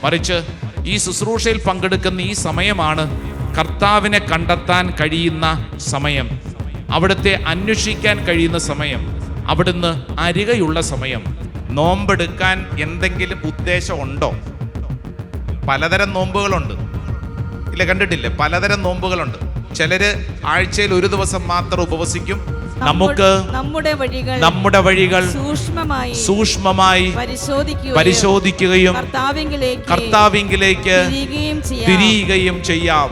മറിച്ച് ഈ ശുശ്രൂഷയിൽ പങ്കെടുക്കുന്ന ഈ സമയമാണ് കർത്താവിനെ കണ്ടെത്താൻ കഴിയുന്ന സമയം, അവിടുത്തെ അന്വേഷിക്കാൻ കഴിയുന്ന സമയം, അവിടുന്ന് അരികെയുള്ള സമയം. നോമ്പെടുക്കാൻ എന്തെങ്കിലും ഉദ്ദേശം ഉണ്ടോ? പലതരം നോമ്പുകളുണ്ട്, ഇല്ല കണ്ടിട്ടില്ലേ? പലതരം നോമ്പുകളുണ്ട്. ചിലര് ആഴ്ചയിൽ ഒരു ദിവസം മാത്രം ഉപവസിക്കും. നമുക്ക് നമ്മുടെ വഴികൾ സൂക്ഷ്മമായി പരിശോധിക്കുകയും കർത്താവിങ്കിലേക്ക് തിരിയുകയും ചെയ്യാം.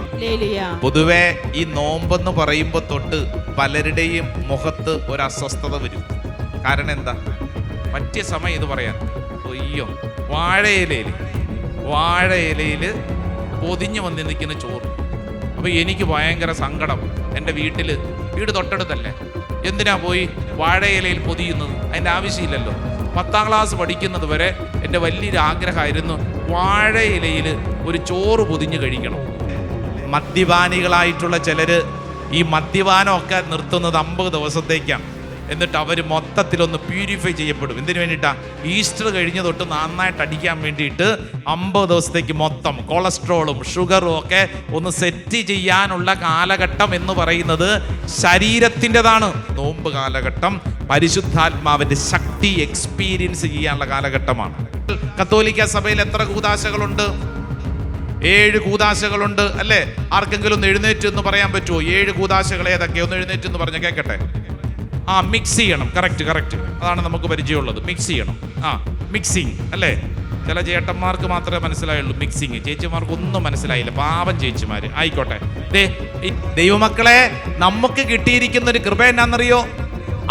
പൊതുവെ ഈ നോമ്പെന്ന് പറയുമ്പോൾ തൊട്ട് പലരുടെയും മുഖത്ത് ഒരു അസ്വസ്ഥത വരും. കാരണം എന്താ? പറ്റിയ സമയം ഇത് പറയാൻ. അയ്യോ, വാഴയിലയിൽ പൊതിഞ്ഞു വന്ന് നിൽക്കുന്ന ചോറ്. അപ്പോൾ എനിക്ക് ഭയങ്കര സങ്കടം. എൻ്റെ വീട് തൊട്ടടുത്തല്ലേ, എന്തിനാ പോയി വാഴയിലയിൽ പൊതിയുന്നത്? അതിൻ്റെ ആവശ്യമില്ലല്ലോ. 10ാം ക്ലാസ് പഠിക്കുന്നത് വരെ എൻ്റെ വലിയൊരു ആഗ്രഹമായിരുന്നു വാഴയിലയിൽ ഒരു ചോറ് പൊതിഞ്ഞ് കഴിക്കണം. മദ്യപാനികളായിട്ടുള്ള ചിലർ ഈ മദ്യപാനമൊക്കെ നിർത്തുന്നത് 50 ദിവസത്തേക്കാണ്. എന്നിട്ട് അവർ മൊത്തത്തിലൊന്ന് പ്യൂരിഫൈ ചെയ്യപ്പെടും. എന്തിനു വേണ്ടിയിട്ടാണ്? ഈസ്റ്റർ കഴിഞ്ഞ് തൊട്ട് നന്നായിട്ട് അടിക്കാൻ വേണ്ടിയിട്ട് 50 ദിവസത്തേക്ക് മൊത്തം കൊളസ്ട്രോളും ഷുഗറും ഒക്കെ ഒന്ന് സെറ്റ് ചെയ്യാനുള്ള കാലഘട്ടം എന്ന് പറയുന്നത് ശരീരത്തിൻ്റെതാണ്. നോമ്പ് കാലഘട്ടം പരിശുദ്ധാത്മാവിൻ്റെ ശക്തി എക്സ്പീരിയൻസ് ചെയ്യാനുള്ള കാലഘട്ടമാണ്. കത്തോലിക്ക സഭയിൽ എത്ര കൂദാശകളുണ്ട്? 7 കൂദാശകളുണ്ട് അല്ലേ? ആർക്കെങ്കിലും ഒന്ന് എഴുന്നേറ്റ് എന്ന് പറയാൻ പറ്റുമോ? 7 കൂദാശകൾ ഏതൊക്കെ? ഒന്ന് എഴുന്നേറ്റ് എന്ന് പറഞ്ഞ കേൾക്കട്ടെ. മിക്സ് ചെയ്യണം. കറക്റ്റ്, അതാണ് നമുക്ക് പരിചയമുള്ളത്. മിക്സ് ചെയ്യണം. മിക്സിങ് അല്ലേ? ചില ചേട്ടന്മാർക്ക് മാത്രമേ മനസ്സിലായുള്ളൂ മിക്സിങ്. ചേച്ചിമാർക്കൊന്നും മനസ്സിലായില്ല. പാവം ചേച്ചിമാര്. ആയിക്കോട്ടെ. ദൈവമക്കളെ, നമുക്ക് കിട്ടിയിരിക്കുന്ന ഒരു കൃപ എന്നാന്നറിയോ?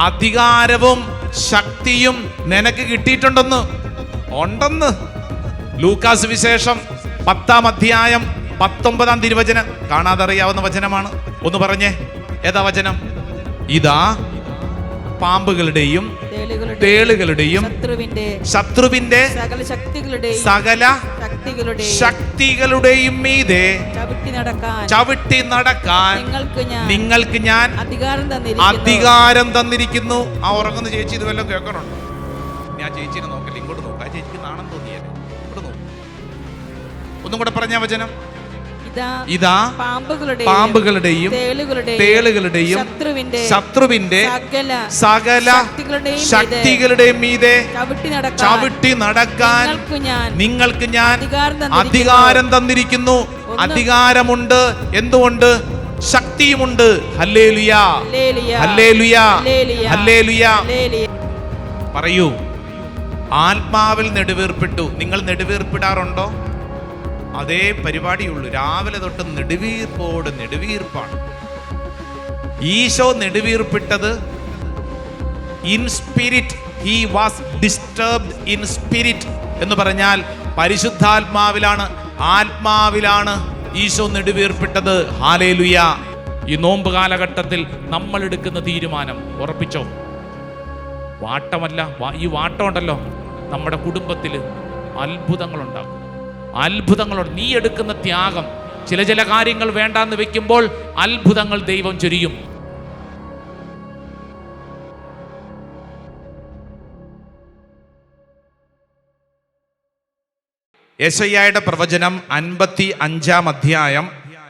അധികാരവും ശക്തിയും നിനക്ക് കിട്ടിയിട്ടുണ്ടെന്ന്. ലൂക്കാസ് വിശേഷം 10ാം അധ്യായം 19ാം തിരുവചനം കാണാതെ അറിയാവുന്ന വചനമാണ്. ഒന്ന് പറഞ്ഞേ, ഏതാ വചനം? ഇതാ പാമ്പുകളുടെയും തേളുകളുടെയും ശത്രുവിന്റെ സകല ശക്തികളുടെയും മീതെ ചവിട്ടി നടക്കാൻ നിങ്ങൾക്ക് ഞാൻ അധികാരം തന്നിരിക്കുന്നു. ഉറങ്ങുന്ന ചേച്ചി ഇത് വല്ലതും കേൾക്കണുണ്ടോ? ഞാൻ ചേച്ചിനെ നോക്കല്ലേ, ഇങ്ങോട്ട് നോക്കാം. ചേച്ചിക്ക് നാണം തോന്നിയല്ലേ? ഇങ്ങോട്ട് നോക്കും. ഒന്നും കൂടെ പറഞ്ഞ വചനം. ഇതാ പാമ്പുകളുടെയും തേളുകളുടെയും ശത്രുവിന്റെ സകല ശക്തികളുടെയും മീതെ ചവിട്ടി നടക്കാൻ നിങ്ങൾക്ക് ഞാൻ അധികാരം തന്നിരിക്കുന്നു. അധികാരമുണ്ട്. എന്തുകൊണ്ട്? ശക്തിയുമുണ്ട്. Hallelujah, hallelujah, hallelujah. പറയൂ, ആത്മാവിൽ നെടുവീർപ്പിട്ടു. നിങ്ങൾ നെടുവീർപ്പിടാറുണ്ടോ? അതേ പരിപാടിയുള്ളൂ. രാവിലെ തൊട്ട് നെടുവീർപ്പാണ്. ഈശോ നെടുവീർപ്പിട്ടത് in spirit. He was disturbed in spirit എന്ന് പറഞ്ഞാൽ പരിശുദ്ധാത്മാവിലാണ്, ആത്മാവിലാണ് ഈശോ നെടുവീർപ്പിട്ടത്. ഹല്ലേലൂയ. ഈ നോമ്പ് കാലഘട്ടത്തിൽ നമ്മൾ എടുക്കുന്ന തീരുമാനം ഉറപ്പിച്ചോ? വാട്ടമല്ല, ഈ വാട്ടം ഉണ്ടല്ലോ നമ്മുടെ കുടുംബത്തിൽ അത്ഭുതങ്ങളുണ്ടാകും. നീ എടുക്കുന്ന ത്യാഗം, ചില കാര്യങ്ങൾ വേണ്ടാന്ന് വെക്കുമ്പോൾ അത്ഭുതങ്ങൾ ദൈവം ചൊരിയും. യെശയ്യായുടെ പ്രവചനം 55ാം അധ്യായം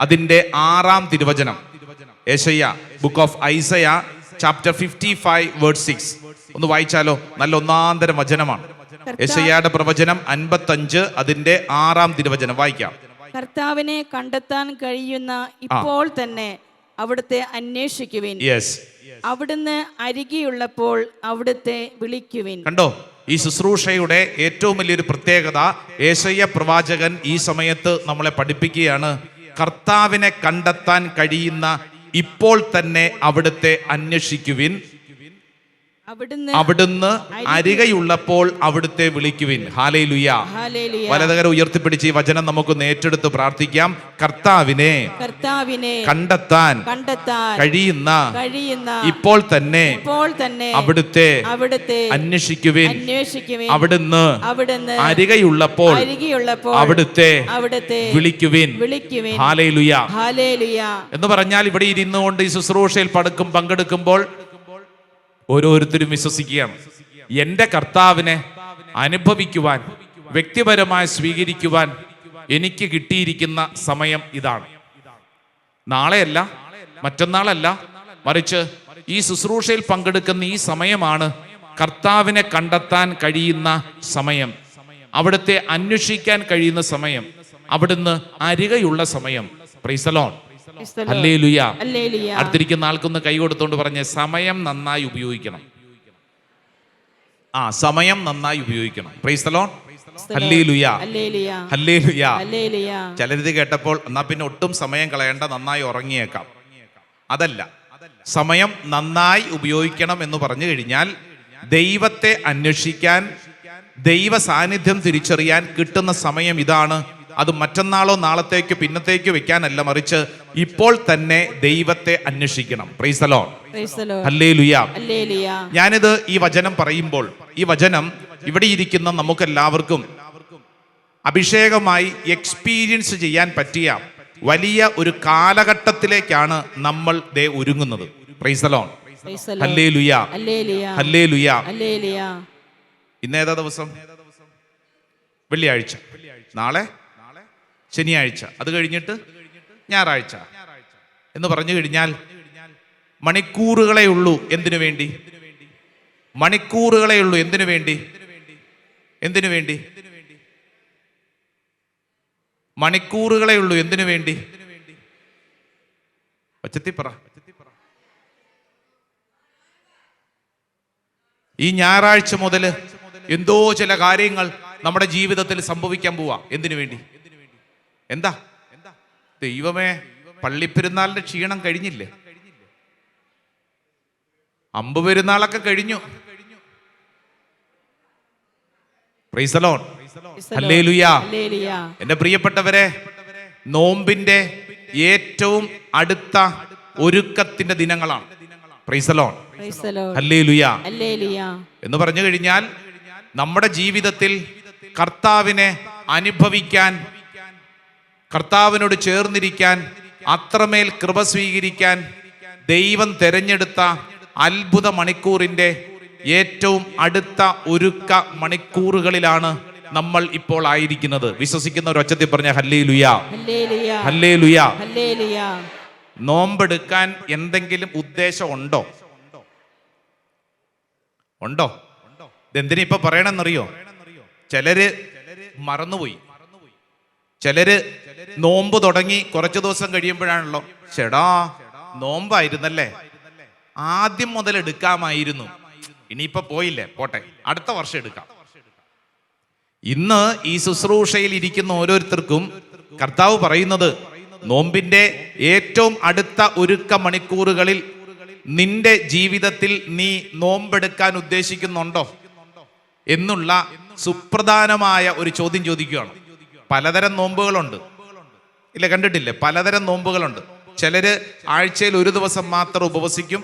അതിന്റെ 6ാം തിരുവചനം. യെശയ്യ, book of Isaiah, chapter 55 verse 6. ഒന്ന് വായിച്ചാലോ? നല്ല ഒന്നാന്തരം വചനമാണ്. യെശയ്യായുടെ പ്രവചനം 55 അതിന്റെ 6ാം തിരുവചനം വായിക്കാം. കർത്താവിനെ കണ്ടെത്താൻ കഴിയുന്ന ഇപ്പോൾ തന്നെ അവിടുത്തെ അന്വേഷിക്കുവിൻ. അവിടുന്ന് അരികെയുള്ളപ്പോൾ അവിടുത്തെ വിളിക്കുവിൻ. കണ്ടോ? ഈ ശുശ്രൂഷയുടെ ഏറ്റവും വലിയൊരു പ്രത്യേകത യെശയ്യാ പ്രവാചകൻ ഈ സമയത്ത് നമ്മളെ പഠിപ്പിക്കുകയാണ്. കർത്താവിനെ കണ്ടെത്താൻ കഴിയുന്ന ഇപ്പോൾ തന്നെ അവിടുത്തെ അന്വേഷിക്കുവിൻ. അവിടുന്ന് അരികെയുള്ളപ്പോൾ അവിടുത്തെ വിളിക്കുവിൻ. ഹല്ലേലൂയ. വലതുകരം ഉയർത്തിപ്പിടിച്ച് ഈ വചനം നമുക്ക് ഏറ്റെടുത്ത് പ്രാർത്ഥിക്കാം. കർത്താവിനെ കണ്ടെത്താൻ കഴിയുന്ന ഇപ്പോൾ തന്നെ അവിടുത്തെ അന്വേഷിക്കുവിൻ. അവിടുന്ന് അരികെയുള്ളപ്പോൾ അവിടുത്തെ വിളിക്കുവിൻ. ഹല്ലേലൂയ എന്ന് പറഞ്ഞാൽ ഇവിടെ ഇരുന്നുകൊണ്ട് ഈ ശുശ്രൂഷയിൽ പങ്കെടുക്കുമ്പോൾ ഓരോരുത്തരും വിശ്വസിക്കുകയാണ്, എൻ്റെ കർത്താവിനെ അനുഭവിക്കുവാൻ വ്യക്തിപരമായി സ്വീകരിക്കുവാൻ എനിക്ക് കിട്ടിയിരിക്കുന്ന സമയം ഇതാണ്. നാളെയല്ല, മറ്റന്നാളല്ല, മറിച്ച് ഈ ശുശ്രൂഷയിൽ പങ്കെടുക്കുന്ന ഈ സമയമാണ് കർത്താവിനെ കണ്ടെത്താൻ കഴിയുന്ന സമയം, അവിടുത്തെ അന്വേഷിക്കാൻ കഴിയുന്ന സമയം, അവിടുന്ന് അരികെയുള്ള സമയം. Price the Lord. ഹല്ലേലൂയ. അടുത്തിരിക്കുന്ന ആൾക്കൊന്ന് കൈ കൊടുത്തോണ്ട് പറഞ്ഞ് സമയം നന്നായി ഉപയോഗിക്കണം. സമയം നന്നായി ഉപയോഗിക്കണം. Praise the Lord. Hallelujah. Hallelujah. ചിലരിത് കേട്ടപ്പോൾ എന്നാ പിന്നെ ഒട്ടും സമയം കളയണ്ട, നന്നായി ഉറങ്ങിയേക്കാം. അതല്ല, സമയം നന്നായി ഉപയോഗിക്കണം എന്ന് പറഞ്ഞു കഴിഞ്ഞാൽ ദൈവത്തെ അന്വേഷിക്കാൻ, ദൈവ സാന്നിധ്യം തിരിച്ചറിയാൻ കിട്ടുന്ന സമയം ഇതാണ്. അത് മറ്റന്നാളോ നാളത്തേക്കോ പിന്നത്തേക്കോ വെക്കാനല്ല, മറിച്ച് ഇപ്പോൾ തന്നെ ദൈവത്തെ അന്വേഷിക്കണം. Price the Lord. ഹല്ലേലൂയ. ഞാനിത് ഈ വചനം പറയുമ്പോൾ, ഈ വചനം ഇവിടെ ഇരിക്കുന്ന നമുക്കെല്ലാവർക്കും അഭിഷേകമായി എക്സ്പീരിയൻസ് ചെയ്യാൻ പറ്റിയ വലിയ ഒരു കാലഘട്ടത്തിലേക്കാണ് നമ്മൾ ഒരുങ്ങുന്നത്. Praise the Lord. Hallelujah. Hallelujah. ഇന്നേതാ ദിവസം? വെള്ളിയാഴ്ച. നാളെ ശനിയാഴ്ച, അത് കഴിഞ്ഞിട്ട് ഞായറാഴ്ച എന്ന് പറഞ്ഞു കഴിഞ്ഞാൽ മണിക്കൂറുകളേ ഉള്ളൂ. എന്തിനു വേണ്ടി? മണിക്കൂറുകളേ ഉള്ളൂ. എന്തിനു വേണ്ടി? എന്തിനു വേണ്ടി? മണിക്കൂറുകളേ ഉള്ളൂ. എന്തിനു വേണ്ടി? ഒച്ചത്തിപ്പറ. ഈ ഞായറാഴ്ച മുതൽ എന്തോ ചില കാര്യങ്ങൾ നമ്മുടെ ജീവിതത്തിൽ സംഭവിക്കാൻ പോവാ. എന്തിനു വേണ്ടി? എന്താ? ദൈവമേ, പള്ളിപ്പെരുന്നാളിന്റെ ക്ഷീണം കഴിഞ്ഞില്ലേ? അമ്പ് പെരുന്നാളൊക്കെ കഴിഞ്ഞു. Praise the Lord. ഹല്ലേലൂയ. എന്റെ പ്രിയപ്പെട്ടവരെ, നോമ്പിന്റെ ഏറ്റവും അടുത്ത ഒരുക്കത്തിന്റെ ദിനങ്ങളാണ്. Praise the Lord. ഹല്ലേലൂയ. എന്ന് പറഞ്ഞു കഴിഞ്ഞാൽ നമ്മുടെ ജീവിതത്തിൽ കർത്താവിനെ അനുഭവിക്കാൻ, കർത്താവിനോട് ചേർന്നിരിക്കാൻ, അത്രമേൽ കൃപ സ്വീകരിക്കാൻ ദൈവം തെരഞ്ഞെടുത്ത അത്ഭുത മണിക്കൂറിന്റെ ഏറ്റവും അടുത്ത ഒരുക്ക മണിക്കൂറുകളിലാണ് നമ്മൾ ഇപ്പോൾ ആയിരിക്കുന്നത്. വിശ്വസിക്കുന്ന ഒരു ഒച്ചത്തിൽ പറഞ്ഞ ഹല്ലേലൂയ. ഹല്ലേലൂയ. നോമ്പെടുക്കാൻ എന്തെങ്കിലും ഉദ്ദേശം ഉണ്ടോ? ഉണ്ടോ? ഇതെന്തിനാ ഇപ്പൊ പറയണമെന്നറിയോ? ചിലര് മറന്നുപോയി. ചിലര് നോമ്പ് തുടങ്ങി കുറച്ചു ദിവസം കഴിയുമ്പോഴാണല്ലോ, ചേടാ നോമ്പായിരുന്നല്ലേ, ആദ്യം മുതൽ എടുക്കാമായിരുന്നു, ഇനിയിപ്പോ പോയില്ലേ, പോട്ടെ, അടുത്ത വർഷം എടുക്കാം. ഇന്ന് ഈ ശുശ്രൂഷയിൽ ഇരിക്കുന്ന ഓരോരുത്തർക്കും കർത്താവ് പറയുന്നത്, നോമ്പിന്റെ ഏറ്റവും അടുത്ത ഒരുക്ക മണിക്കൂറുകളിൽ നിന്റെ ജീവിതത്തിൽ നീ നോമ്പെടുക്കാൻ ഉദ്ദേശിക്കുന്നുണ്ടോ എന്നുള്ള സുപ്രധാനമായ ഒരു ചോദ്യം ചോദിക്കുകയാണ്. പലതരം നോമ്പുകളുണ്ട്, ഇല്ല കണ്ടിട്ടില്ലേ? പലതരം നോമ്പുകളുണ്ട്. ചിലര് ആഴ്ചയിൽ ഒരു ദിവസം മാത്രം ഉപവസിക്കും,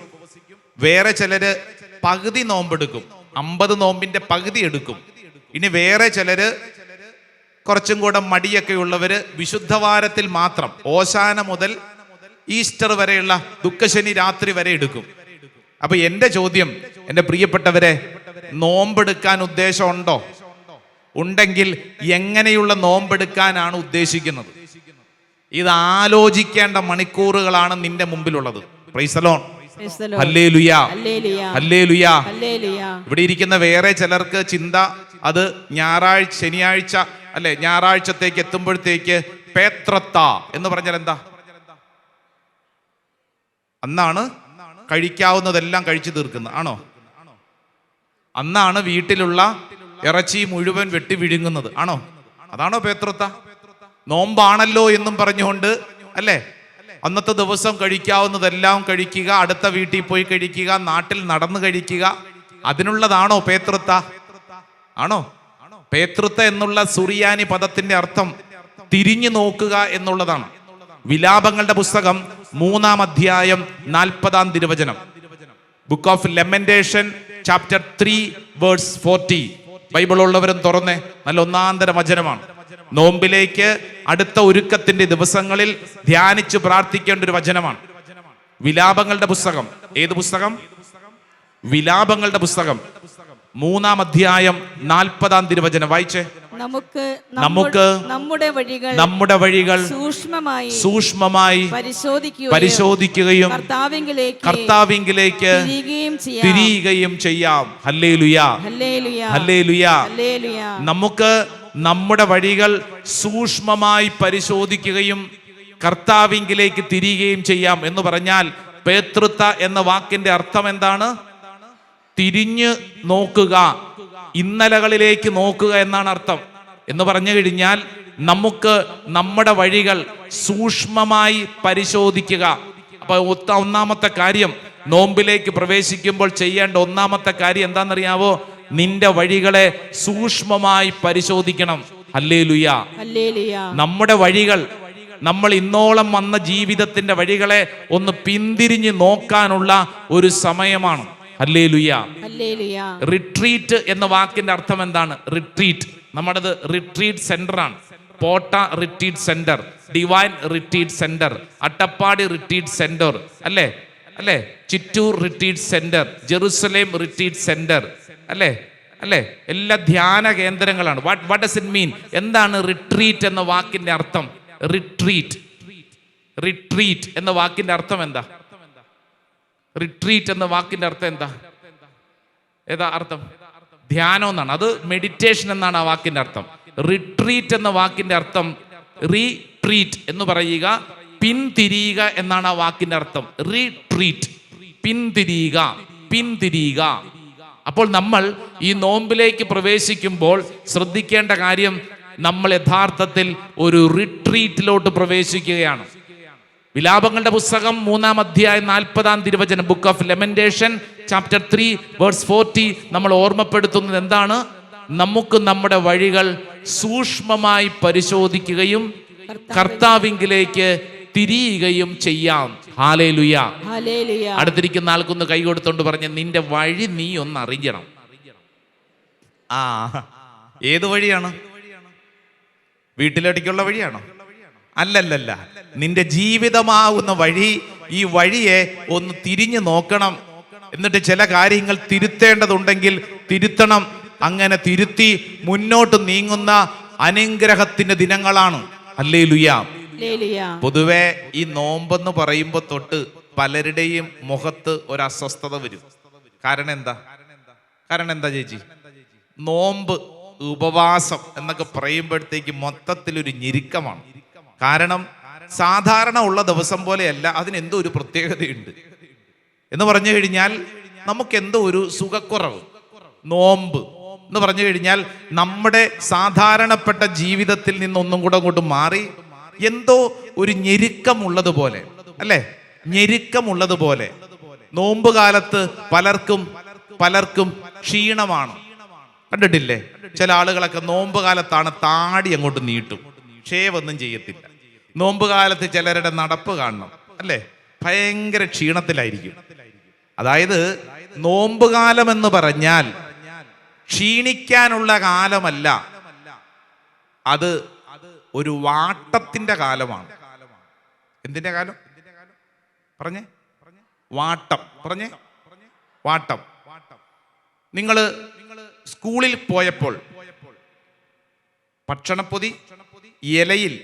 വേറെ ചിലര് പകുതി നോമ്പെടുക്കും, 50 നോമ്പിന്റെ പകുതി എടുക്കും. ഇനി വേറെ ചിലര് കുറച്ചും കൂടെ മടിയൊക്കെ ഉള്ളവര് വിശുദ്ധവാരത്തിൽ മാത്രം, ഓശാന മുതൽ ഈസ്റ്റർ വരെയുള്ള ദുഃഖശനി രാത്രി വരെ എടുക്കും. അപ്പൊ എന്റെ ചോദ്യം, എന്റെ പ്രിയപ്പെട്ടവരെ, നോമ്പെടുക്കാൻ ഉദ്ദേശമുണ്ടോ? ഉണ്ടെങ്കിൽ എങ്ങനെയുള്ള നോമ്പെടുക്കാനാണ് ഉദ്ദേശിക്കുന്നത്? ഇത് ആലോചിക്കേണ്ട മണിക്കൂറുകളാണ് നിന്റെ മുമ്പിലുള്ളത്. Praise the Lord. Hallelujah. Hallelujah. ഇവിടെ ഇരിക്കുന്ന വേറെ ചിലർക്ക് ചിന്ത അത് ഞായറാഴ്ച, ശനിയാഴ്ച അല്ലെ, ഞായറാഴ്ചത്തേക്ക് എത്തുമ്പോഴത്തേക്ക് പേത്രത്ത എന്ന് പറഞ്ഞാൽ എന്താ? അന്നാണ് കഴിക്കാവുന്നതെല്ലാം കഴിച്ചു തീർക്കുന്നത് ആണോ? അന്നാണ് വീട്ടിലുള്ള ഇറച്ചി മുഴുവൻ വെട്ടി വിഴുങ്ങുന്നത് ആണോ? അതാണോ പേത്രത്ത? നോമ്പാണല്ലോ എന്നും പറഞ്ഞുകൊണ്ട് അല്ലേ, അന്നത്തെ ദിവസം കഴിക്കാവുന്നതെല്ലാം കഴിക്കുക, അടുത്ത വീട്ടിൽ പോയി കഴിക്കുക, നാട്ടിൽ നടന്നു കഴിക്കുക, അതിനുള്ളതാണോ പേത്രത്ത? ആണോ? പേത്രത്ത എന്നുള്ള സുറിയാനി പദത്തിന്റെ അർത്ഥം തിരിഞ്ഞു നോക്കുക എന്നുള്ളതാണ്. വിലാപങ്ങളുടെ പുസ്തകം 3-ാം അധ്യായം 40-ാം തിരുവചനം, book of Lamentation chapter 3 verse 40. Bible ഉള്ളവരും തുറന്നേ, നല്ല ഒന്നാന്തര വചനമാണ്. നോമ്പിലേക്ക് അടുത്ത ഒരുക്കത്തിന്റെ ദിവസങ്ങളിൽ ധ്യാനിച്ച് പ്രാർത്ഥിക്കേണ്ട ഒരു വചനമാണ്. വിലാപങ്ങളുടെ പുസ്തകം. ഏത് പുസ്തകം? വിലാപങ്ങളുടെ പുസ്തകം 3-ാം അധ്യായം 40-ാം തിരുവചനം വായിച്ചേ. നമുക്ക് നമുക്ക് നമ്മുടെ വഴികൾ സൂക്ഷ്മമായി പരിശോധിക്കുകയും കർത്താവിങ്കിലേക്ക് തിരിയുകയും ചെയ്യാം. Hallelujah, hallelujah. നമുക്ക് നമ്മുടെ വഴികൾ സൂക്ഷ്മമായി പരിശോധിക്കുകയും കർത്താവിങ്കിലേക്ക് തിരിയുകയും ചെയ്യാം എന്ന് പറഞ്ഞാൽ പേതൃത്വ എന്ന വാക്കിന്റെ അർത്ഥം എന്താണ്? തിരിഞ്ഞു നോക്കുക, ഇന്നലകളിലേക്ക് നോക്കുക എന്നാണ് അർത്ഥം. എന്ന് പറഞ്ഞു കഴിഞ്ഞാൽ നമുക്ക് നമ്മുടെ വഴികൾ സൂക്ഷ്മമായി പരിശോധിക്കുക. അപ്പൊ ഒന്നാമത്തെ കാര്യം, നോമ്പിലേക്ക് പ്രവേശിക്കുമ്പോൾ ചെയ്യേണ്ട ഒന്നാമത്തെ കാര്യം എന്താണെന്നറിയാവോ? നിന്റെ വഴികളെ സൂക്ഷ്മമായി പരിശോധിക്കണം. ഹല്ലേലൂയ. നമ്മുടെ വഴികൾ, നമ്മൾ ഇന്നോളം വന്ന ജീവിതത്തിന്റെ വഴികളെ ഒന്ന് പിന്തിരിഞ്ഞ് നോക്കാനുള്ള ഒരു സമയമാണ്. ഹല്ലേലൂയ. റിട്രീറ്റ് എന്ന വാക്കിന്റെ അർത്ഥം എന്താണ്? റിട്രീറ്റ്, നമ്മുടേത് റിട്രീറ്റ് സെന്റർ ആണ്. Potta retreat centre, divine retreat centre, Attappadi retreat centre, അല്ലേ അല്ലേ Chittoor retreat centre, Jerusalem retreat centre, അല്ലേ അല്ലേ എല്ലാ ധ്യാന കേന്ദ്രങ്ങളാണ്. What does it mean? എന്താണ് റിട്രീറ്റ് എന്ന വാക്കിന്റെ അർത്ഥം? റിട്രീറ്റ് എന്ന വാക്കിന്റെ അർത്ഥം എന്താ? റിട്രീറ്റ് എന്ന വാക്കിന്റെ അർത്ഥം എന്താ? ഏതാ അർത്ഥം? ധ്യാനം എന്നാണ്. അത് മെഡിറ്റേഷൻ എന്നാണ് ആ വാക്കിന്റെ അർത്ഥം. റിട്രീറ്റ് എന്ന വാക്കിന്റെ അർത്ഥം റീട്രീറ്റ് എന്ന് പറയുക, പിന്തിരിയുക എന്നാണ് ആ വാക്കിന്റെ അർത്ഥം. റീട്രീറ്റ്, പിന്തിരിയുക. അപ്പോൾ നമ്മൾ ഈ നോമ്പിലേക്ക് പ്രവേശിക്കുമ്പോൾ ശ്രദ്ധിക്കേണ്ട കാര്യം, നമ്മൾ യഥാർത്ഥത്തിൽ ഒരു റിട്രീറ്റിലോട്ട് പ്രവേശിക്കുകയാണ്. വിലാപങ്ങളുടെ പുസ്തകം 3-ാം അധ്യായം 40-ാം തിരുവചനം, book of Lamentation chapter 3 verse 40 നമ്മൾ ഓർമ്മപ്പെടുത്തുന്നത് എന്താണ്? നമുക്ക് നമ്മുടെ വഴികൾ സൂക്ഷ്മമായി പരിശോധിക്കുകയും കർത്താവിങ്കിലേക്ക് തിരിയുകയും ചെയ്യാം. ഹല്ലേലൂയ. അടുത്തിരിക്കുന്ന ആൾക്കൊന്ന് കൈ കൊടുത്തോണ്ട് പറഞ്ഞ്, നിന്റെ വഴി നീ ഒന്ന് അറിയണം. ഏത് വഴിയാണ്? വീട്ടിലേക്കുള്ള വഴിയാണോ? അല്ലല്ലല്ല, നിന്റെ ജീവിതമാകുന്ന വഴി. ഈ വഴിയെ ഒന്ന് തിരിഞ്ഞു നോക്കണം. എന്നിട്ട് ചില കാര്യങ്ങൾ തിരുത്തേണ്ടതുണ്ടെങ്കിൽ തിരുത്തണം. അങ്ങനെ തിരുത്തി മുന്നോട്ട് നീങ്ങുന്ന അനുഗ്രഹത്തിന്റെ ദിനങ്ങളാണ്. ഹല്ലേലൂയ. പൊതുവെ ഈ നോമ്പെന്ന് പറയുമ്പോൾ തൊട്ട് പലരുടെയും മുഖത്ത് ഒരു അസ്വസ്ഥത വരും. കാരണം എന്താ ചേച്ചി? നോമ്പ്, ഉപവാസം എന്നൊക്കെ പറയുമ്പോഴത്തേക്ക് മൊത്തത്തിലൊരു ഞെരുക്കമാണ്. കാരണം സാധാരണ ഉള്ള ദിവസം പോലെയല്ല, അതിനെന്തോ ഒരു പ്രത്യേകതയുണ്ട്. എന്ന് പറഞ്ഞു കഴിഞ്ഞാൽ നമുക്കെന്തോ ഒരു സുഖക്കുറവ്. നോമ്പ് എന്ന് പറഞ്ഞു കഴിഞ്ഞാൽ നമ്മുടെ സാധാരണപ്പെട്ട ജീവിതത്തിൽ നിന്നൊന്നും കൂടെ അങ്ങോട്ട് മാറി എന്തോ ഒരു ഞെരുക്കമുള്ളതുപോലെ, അല്ലേ? ഞെരുക്കമുള്ളതുപോലെ. നോമ്പ് കാലത്ത് പലർക്കും ക്ഷീണമാണ്. കണ്ടിട്ടില്ലേ? ചില ആളുകളൊക്കെ നോമ്പ് കാലത്താണ് താടി അങ്ങോട്ട് നീട്ടും, ഷേവ് ഒന്നും ചെയ്യത്തില്ല. നോമ്പ് കാലത്ത് ചിലരുടെ നടപ്പ് കാണണം, അല്ലേ? ഭയങ്കര ക്ഷീണത്തിലായിരിക്കും. അതായത് നോമ്പുകാലം എന്ന് പറഞ്ഞാൽ ക്ഷീണിക്കാനുള്ള കാലമല്ല, അത് ഒരു വാട്ടത്തിന്റെ കാലമാണ്. എന്തിന്റെ കാലം പറഞ്ഞേ? വാട്ടം. നിങ്ങള് സ്കൂളിൽ പോയപ്പോൾ ഭക്ഷണപ്പൊതി ഇലയിൽ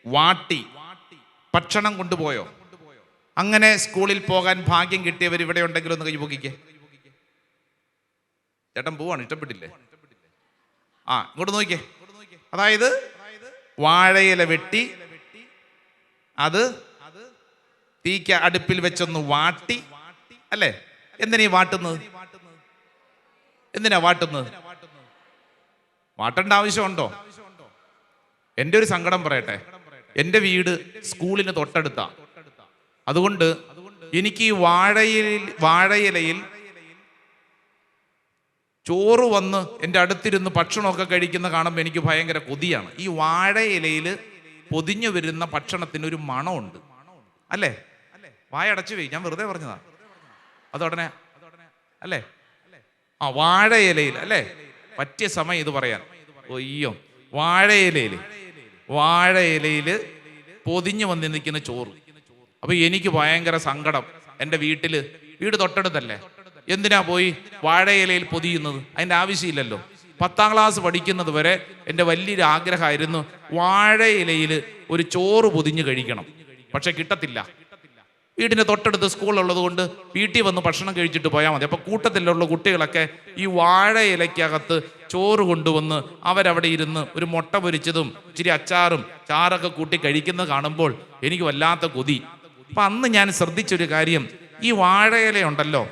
വാട്ടി ഭക്ഷണം കൊണ്ടുപോയോ? അങ്ങനെ സ്കൂളിൽ പോകാൻ ഭാഗ്യം കിട്ടിയവർ ഇവിടെ ഉണ്ടെങ്കിലും ഒന്ന് കൈ പൊക്കിക്കേ. ചേട്ടൻ പോവാണ്, ഇഷ്ടപ്പെട്ടില്ലേ? ഇങ്ങോട്ട് നോക്കിക്കേ. അതായത് വാഴയില വെട്ടി അത് തീക്ക് അടുപ്പിൽ വെച്ചൊന്ന് വാട്ടി, അല്ലേ? എന്തിനാ വാട്ടുന്നത്? വാട്ടേണ്ട ആവശ്യമുണ്ടോ? എൻ്റെ ഒരു സങ്കടം പറയട്ടെ. എൻ്റെ വീട് സ്കൂളിന് തൊട്ടടുത്താ. അതുകൊണ്ട് എനിക്ക് ഈ വാഴയിലയിൽ ചോറ് വന്ന് എൻ്റെ അടുത്തിരുന്ന് ഭക്ഷണമൊക്കെ കഴിക്കുന്ന കാണുമ്പോൾ എനിക്ക് ഭയങ്കര കൊതിയാണ്. ഈ വാഴയിലയിൽ പൊതിഞ്ഞു വരുന്ന ഭക്ഷണത്തിന് ഒരു മണമുണ്ട്, അല്ലേ? വായടച്ചു പോയി, ഞാൻ വെറുതെ പറഞ്ഞതാ. അതുടനെ അല്ലേ? വാഴയിലയിൽ, അല്ലേ? പറ്റിയ സമയം ഇത് പറയാൻ. ഒയ്യോ, വാഴയിലയിൽ പൊതിഞ്ഞു വന്ന് നിൽക്കുന്ന ചോറ്. അപ്പൊ എനിക്ക് ഭയങ്കര സങ്കടം. എൻ്റെ വീട് തൊട്ടടുത്തല്ലേ, എന്തിനാ പോയി വാഴയിലയിൽ പൊതിയുന്നത്? അതിൻ്റെ ആവശ്യമില്ലല്ലോ. 10ാം ക്ലാസ് പഠിക്കുന്നത് വരെ എൻ്റെ വലിയൊരു ആഗ്രഹമായിരുന്നു വാഴയിലയിൽ ഒരു ചോറ് പൊതിഞ്ഞ് കഴിക്കണം. പക്ഷെ കിട്ടത്തില്ല. വീടിൻ്റെ തൊട്ടടുത്ത് സ്കൂളുള്ളത് കൊണ്ട് വീട്ടിൽ വന്ന് ഭക്ഷണം കഴിച്ചിട്ട് പോയാൽ മതി. അപ്പോൾ കൂട്ടത്തിലുള്ള കുട്ടികളൊക്കെ ഈ വാഴയിലയ്ക്കകത്ത് ചോറ് കൊണ്ടുവന്ന് അവരവിടെ ഇരുന്ന് ഒരു മുട്ട പൊരിച്ചതും ഇച്ചിരി അച്ചാറും ചാറൊക്കെ കൂട്ടി കഴിക്കുന്നത് കാണുമ്പോൾ എനിക്ക് വല്ലാത്ത കൊതി. അപ്പം അന്ന് ഞാൻ ശ്രദ്ധിച്ചൊരു കാര്യം, ഈ വാഴയിലയുണ്ടല്ലോ,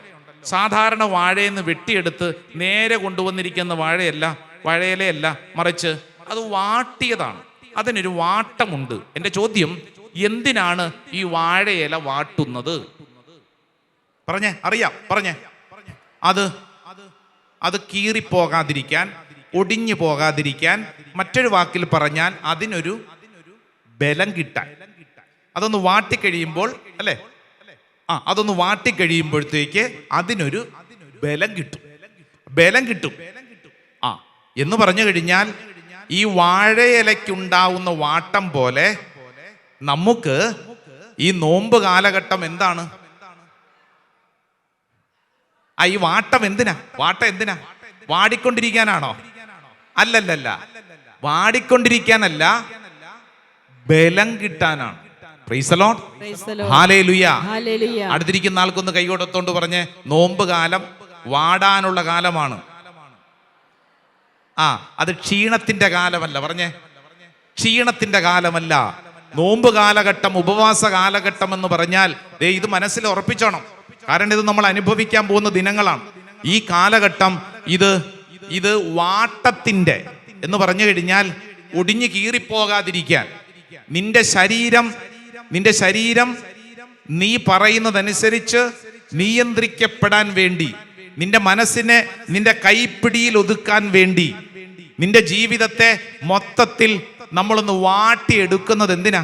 സാധാരണ വാഴയെന്ന് വെട്ടിയെടുത്ത് നേരെ കൊണ്ടുവന്നിരിക്കുന്ന വാഴയിലയല്ല, മറിച്ച് അത് വാട്ടിയതാണ്. അതിനൊരു വാട്ടമുണ്ട്. എൻ്റെ ചോദ്യം, എന്തിനാണ് ഈ വാഴയില വാട്ടുന്നത്? പറഞ്ഞേ, അറിയാം, പറഞ്ഞേ. അത് കീറിപ്പോകാതിരിക്കാൻ, ഒടിഞ്ഞു പോകാതിരിക്കാൻ, മറ്റൊരു വാക്കിൽ പറഞ്ഞാൽ അതിനൊരു ബലം കിട്ടാൻ. അതൊന്ന് വാട്ടിക്കഴിയുമ്പോൾ അല്ലേ, അതൊന്ന് വാട്ടിക്കഴിയുമ്പോഴത്തേക്ക് അതിനൊരു ബലം കിട്ടും. എന്ന് പറഞ്ഞു കഴിഞ്ഞാൽ ഈ വാഴയിലയ്ക്കുണ്ടാവുന്ന വാട്ടം പോലെ നമുക്ക് ഈ നോമ്പ് കാലഘട്ടം എന്താണ്? ഈ വാട്ടം എന്തിനാ? വാടിക്കൊണ്ടിരിക്കാനാണോ? അല്ലല്ല, വാടിക്കൊണ്ടിരിക്കാനല്ല, ബലം കിട്ടാനാണ്. Price the Lord, hallelujah. അടുത്തിരിക്കുന്ന ആൾക്കൊന്ന് കൈകൊടുത്തോണ്ട് പറഞ്ഞ്, നോമ്പ് കാലം വാടാനുള്ള കാലമാണ്. അത് ക്ഷീണത്തിന്റെ കാലമല്ല. പറഞ്ഞേ, ക്ഷീണത്തിന്റെ കാലമല്ല. നോമ്പ് കാലഘട്ടം, ഉപവാസ കാലഘട്ടം എന്ന് പറഞ്ഞാൽ ഇത് മനസ്സിൽ ഉറപ്പിച്ചോണം. കാരണം ഇത് നമ്മൾ അനുഭവിക്കാൻ പോകുന്ന ദിനങ്ങളാണ്. ഈ കാലഘട്ടം ഇത് വാട്ടത്തിന്റെ എന്ന് പറഞ്ഞു കഴിഞ്ഞാൽ ഒടിഞ്ഞു കീറിപ്പോകാതിരിക്കാൻ, നിന്റെ ശരീരം നീ പറയുന്നതനുസരിച്ച് നിയന്ത്രിക്കപ്പെടാൻ വേണ്ടി, നിന്റെ മനസ്സിനെ നിന്റെ കൈപ്പിടിയിൽ ഒതുക്കാൻ വേണ്ടി, നിന്റെ ജീവിതത്തെ മൊത്തത്തിൽ നമ്മളൊന്ന് വാട്ടിയെടുക്കുന്നത് എന്തിനാ?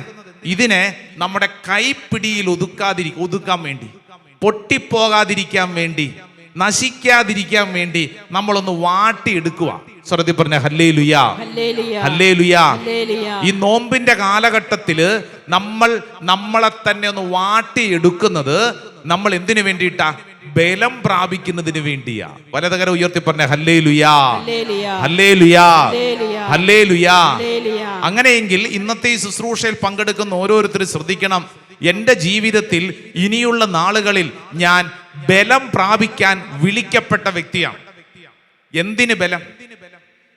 ഇതിനെ നമ്മുടെ കൈപ്പിടിയിൽ ഒതുക്കാൻ വേണ്ടി, പൊട്ടിപ്പോകാതിരിക്കാൻ വേണ്ടി, നശിക്കാതിരിക്കാൻ വേണ്ടി നമ്മളൊന്ന് വാട്ടിയെടുക്കുക. സ്വരത്തിൽ പറഞ്ഞ ഹല്ലേലൂയാ, ഹല്ലേലൂയാ. ഈ നോമ്പിന്റെ കാലഘട്ടത്തില് നമ്മളെ തന്നെ ഒന്ന് വാട്ടിയെടുക്കുന്നത് നമ്മൾ എന്തിനു വേണ്ടിയിട്ടാ? ബലം പ്രാപിക്കുന്നതിന് വേണ്ടിയാ. വലതുകരം ഉയർത്തി പറഞ്ഞ ഹല്ലേലൂയാ, ഹല്ലേലൂയാ, ഹല്ലേലൂയാ. അങ്ങനെയെങ്കിൽ ഇന്നത്തെ ഈ ശുശ്രൂഷയിൽ പങ്കെടുക്കുന്ന ഓരോരുത്തരും ശ്രദ്ധിക്കണം, എൻ്റെ ജീവിതത്തിൽ ഇനിയുള്ള നാളുകളിൽ ഞാൻ ബലം പ്രാപിക്കാൻ വിളിക്കപ്പെട്ട വ്യക്തിയാണ്. എന്തിന് ബലം?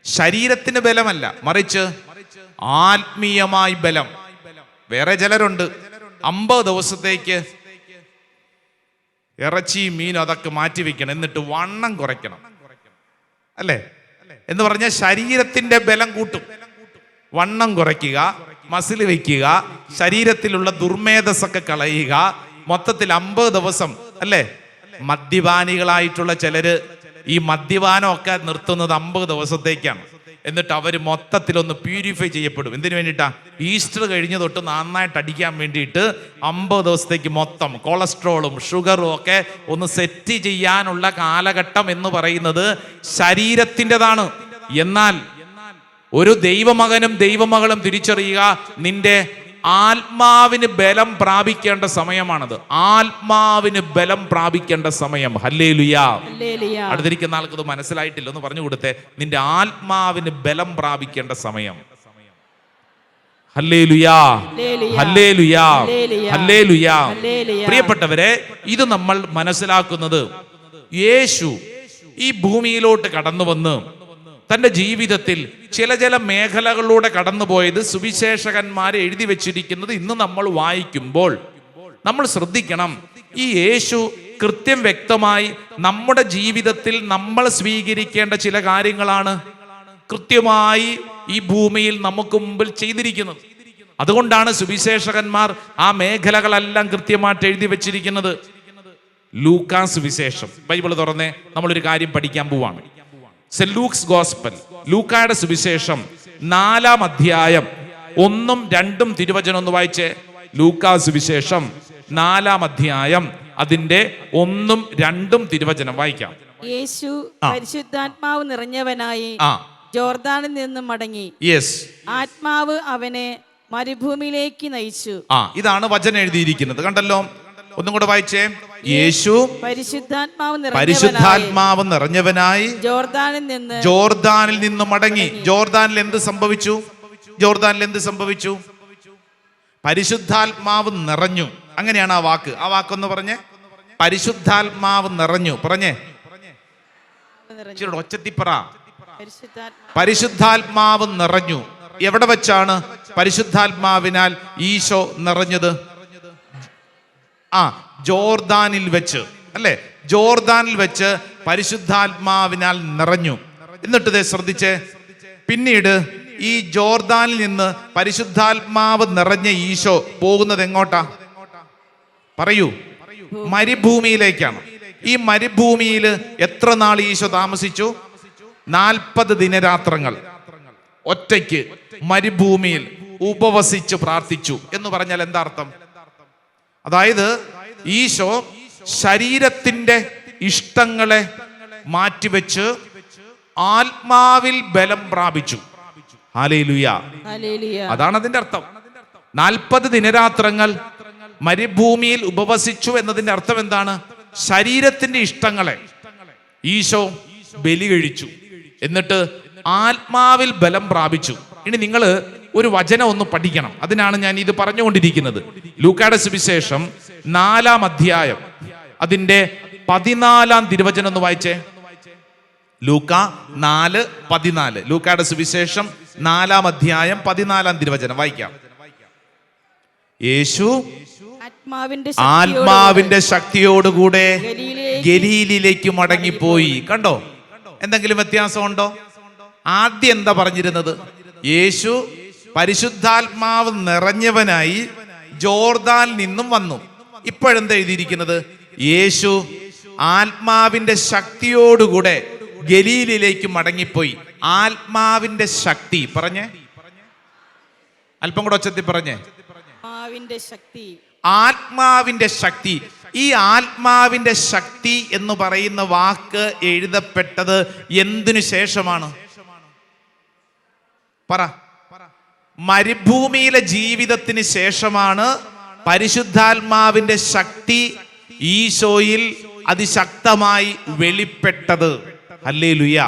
ശരീരത്തിന് ബലമല്ല, മറിച്ച് ആത്മീയമായി ബലം. വേറെ ചിലരുണ്ട് 50 ദിവസത്തേക്ക് ഇറച്ചി മീൻ അതൊക്കെ മാറ്റി വെക്കണം, എന്നിട്ട് വണ്ണം കുറയ്ക്കണം അല്ലേ എന്ന് പറഞ്ഞാൽ ശരീരത്തിന്റെ ബലം കൂട്ടും. വണ്ണം കുറയ്ക്കുക, മസിൽ വെക്കുക, ശരീരത്തിലുള്ള ദുർമേധസ്സൊക്കെ കളയുക, മൊത്തത്തിൽ 50 ദിവസം അല്ലേ. മദ്യപാനികളായിട്ടുള്ള ചിലര് ഈ മദ്യപാനമൊക്കെ നിർത്തുന്നത് 50 ദിവസത്തേക്കാണ്. എന്നിട്ട് അവർ മൊത്തത്തിലൊന്ന് പ്യൂരിഫൈ ചെയ്യപ്പെടും. എന്തിനു വേണ്ടിയിട്ടാ? ഈസ്റ്റർ കഴിഞ്ഞ് തൊട്ട് നന്നായിട്ട് അടിക്കാൻ വേണ്ടിയിട്ട് 50 ദിവസത്തേക്ക് മൊത്തം കൊളസ്ട്രോളും ഷുഗറും ഒക്കെ ഒന്ന് സെറ്റ് ചെയ്യാനുള്ള കാലഘട്ടം എന്ന് പറയുന്നത് ശരീരത്തിൻ്റെതാണ്. എന്നാൽ ഒരു ദൈവമകനും ദൈവമകളും തിരിച്ചറിയുക, നിന്റെ ആത്മാവിന് ബലം പ്രാപിക്കേണ്ട സമയമാണത്. ആത്മാവിന് ബലം പ്രാപിക്കേണ്ട സമയം. ഹല്ലേലൂയാ. അടുത്തിരിക്കുന്ന ആൾക്ക് ഇത് മനസ്സിലായിട്ടില്ല, ഒന്ന് പറഞ്ഞു കൊടുത്തേ. നിന്റെ ആത്മാവിന് ബലം പ്രാപിക്കേണ്ട സമയം. ഹല്ലേലൂയാ, ഹല്ലേലൂയാ, ഹല്ലേലൂയാ. പ്രിയപ്പെട്ടവരെ, ഇത് നമ്മൾ മനസ്സിലാക്കുന്നത്, യേശു ഈ ഭൂമിയിലോട്ട് കടന്നു വന്ന് തൻ്റെ ജീവിതത്തിൽ ചില മേഖലകളിലൂടെ കടന്നുപോയത് സുവിശേഷകന്മാരെ എഴുതി വെച്ചിരിക്കുന്നത് ഇന്ന് നമ്മൾ വായിക്കുമ്പോൾ നമ്മൾ ശ്രദ്ധിക്കണം. ഈ യേശു കൃത്യം വ്യക്തമായി നമ്മുടെ ജീവിതത്തിൽ നമ്മൾ സ്വീകരിക്കേണ്ട ചില കാര്യങ്ങളാണ് കൃത്യമായി ഈ ഭൂമിയിൽ നമുക്ക് മുമ്പിൽ ചെയ്തിരിക്കുന്നത്. അതുകൊണ്ടാണ് സുവിശേഷകന്മാർ ആ മേഖലകളെല്ലാം കൃത്യമായിട്ട് എഴുതി വെച്ചിരിക്കുന്നത്. ലൂക്കാ സുവിശേഷം, ബൈബിൾ തുറന്നേ, നമ്മളൊരു കാര്യം പഠിക്കാൻ പോവാണ്. സെന്റ് ലൂക്സ് ഗോസ്പൽ, ലൂക്കായുടെ സുവിശേഷം 4-ാം അധ്യായം 1-2 തിരുവചനം ഒന്ന് വായിച്ചേ. ലൂക്കാ സുവിശേഷം 4-ാം അധ്യായം അതിന്റെ 1-2 തിരുവചനം വായിക്കാം. യേശു പരിശുദ്ധാത്മാവ് നിറഞ്ഞവനായി ജോർദാനിൽ നിന്ന് മടങ്ങി. ആത്മാവ് അവനെ മരുഭൂമിയിലേക്ക് നയിച്ചു. ഇതാണ് വചനം എഴുതിയിരിക്കുന്നത്. കണ്ടല്ലോ, ഒന്നും കൂടെ വായിച്ചേ. യേശു പരിശുദ്ധാത്മാവ് നിറഞ്ഞവനായി ജോർദാനിൽ നിന്ന് മടങ്ങി. ജോർദാനിൽ എന്ത് സംഭവിച്ചു? പരിശുദ്ധാത്മാവ് നിറഞ്ഞു. അങ്ങനെയാണ് ആ വാക്കൊന്ന് പറഞ്ഞേ. പരിശുദ്ധാത്മാവ് നിറഞ്ഞു. പറഞ്ഞേ, ഒച്ചത്തിപ്പറ. പരിശുദ്ധാത്മാവ് നിറഞ്ഞു. എവിടെ വെച്ചാണ് പരിശുദ്ധാത്മാവിനാൽ ഈശോ നിറഞ്ഞത്? ജോർദാനിൽ വെച്ച്, അല്ലേ? ജോർദാനിൽ വെച്ച് പരിശുദ്ധാത്മാവിനാൽ നിറഞ്ഞു. എന്നിട്ട് ശ്രദ്ധിച്ചേ, പിന്നീട് ഈ ജോർദാനിൽ നിന്ന് പരിശുദ്ധാത്മാവ് നിറഞ്ഞ ഈശോ പോകുന്നത് എങ്ങോട്ടാ? പറയൂ. മരുഭൂമിയിലേക്കാണ്. ഈ മരുഭൂമിയിൽ എത്ര നാൾ ഈശോ താമസിച്ചു? 40 ദിനരാത്രങ്ങൾ ഒറ്റയ്ക്ക് മരുഭൂമിയിൽ ഉപവസിച്ച് പ്രാർത്ഥിച്ചു എന്ന് പറഞ്ഞാൽ എന്താ അർത്ഥം? അതായത് ഈശോ ശരീരത്തിന്റെ ഇഷ്ടങ്ങളെ മാറ്റിവെച്ച് ആത്മാവിൽ ബലം പ്രാപിച്ചു. ഹല്ലേലൂയ. അതാണ് അതിന്റെ അർത്ഥം. 40 ദിനരാത്രങ്ങൾ മരുഭൂമിയിൽ ഉപവസിച്ചു എന്നതിന്റെ അർത്ഥം എന്താണ്? ശരീരത്തിന്റെ ഇഷ്ടങ്ങളെ ഈശോ ബലി കഴിച്ചു, എന്നിട്ട് ആത്മാവിൽ ബലം പ്രാപിച്ചു. ഇനി നിങ്ങൾ ഒരു വചനം ഒന്ന് പഠിക്കണം. അതിനാണ് ഞാൻ ഇത് പറഞ്ഞുകൊണ്ടിരിക്കുന്നത്. ലൂക്കായുടെ സുവിശേഷം 4-ാം അധ്യായം അതിന്റെ 14-ാം തിരുവചനം ഒന്ന് വായിച്ചേ. ലൂക്ക 4:14. ലൂക്കായുടെ സുവിശേഷം 4-ാം അധ്യായം 14-ാം തിരുവചനം വായിക്കാം. യേശു ആത്മാവിന്റെ ശക്തിയോടുകൂടെ ഗലീലിലേക്ക് മടങ്ങിപ്പോയി. കണ്ടോ? എന്തെങ്കിലും വ്യത്യാസമുണ്ടോ? ആദ്യം എന്താ പറഞ്ഞിരുന്നത്? യേശു പരിശുദ്ധാത്മാവ് നിറഞ്ഞവനായി ജോർദാനിൽ നിന്നും വന്നു. ഇപ്പോഴെന്താ എഴുതിയിരിക്കുന്നത്? യേശു ആത്മാവിന്റെ ശക്തിയോടുകൂടെ ഗലീലിലേക്ക് മടങ്ങിപ്പോയി. ആത്മാവിന്റെ ശക്തി പറഞ്ഞേ, അല്പം കൂടെ ഒച്ചത്തിൽ പറഞ്ഞേ. ആത്മാവിന്റെ ശക്തി. ഈ ആത്മാവിന്റെ ശക്തി എന്ന് പറയുന്ന വാക്ക് എഴുതപ്പെട്ടത് എന്തിനു ശേഷമാണ്? പറ. മരുഭൂമിയിലെ ജീവിതത്തിന് ശേഷമാണ് പരിശുദ്ധാത്മാവിന്റെ ശക്തി ഈശോയിൽ അതിശക്തമായി വെളിപ്പെട്ടത്. ഹല്ലേലൂയ.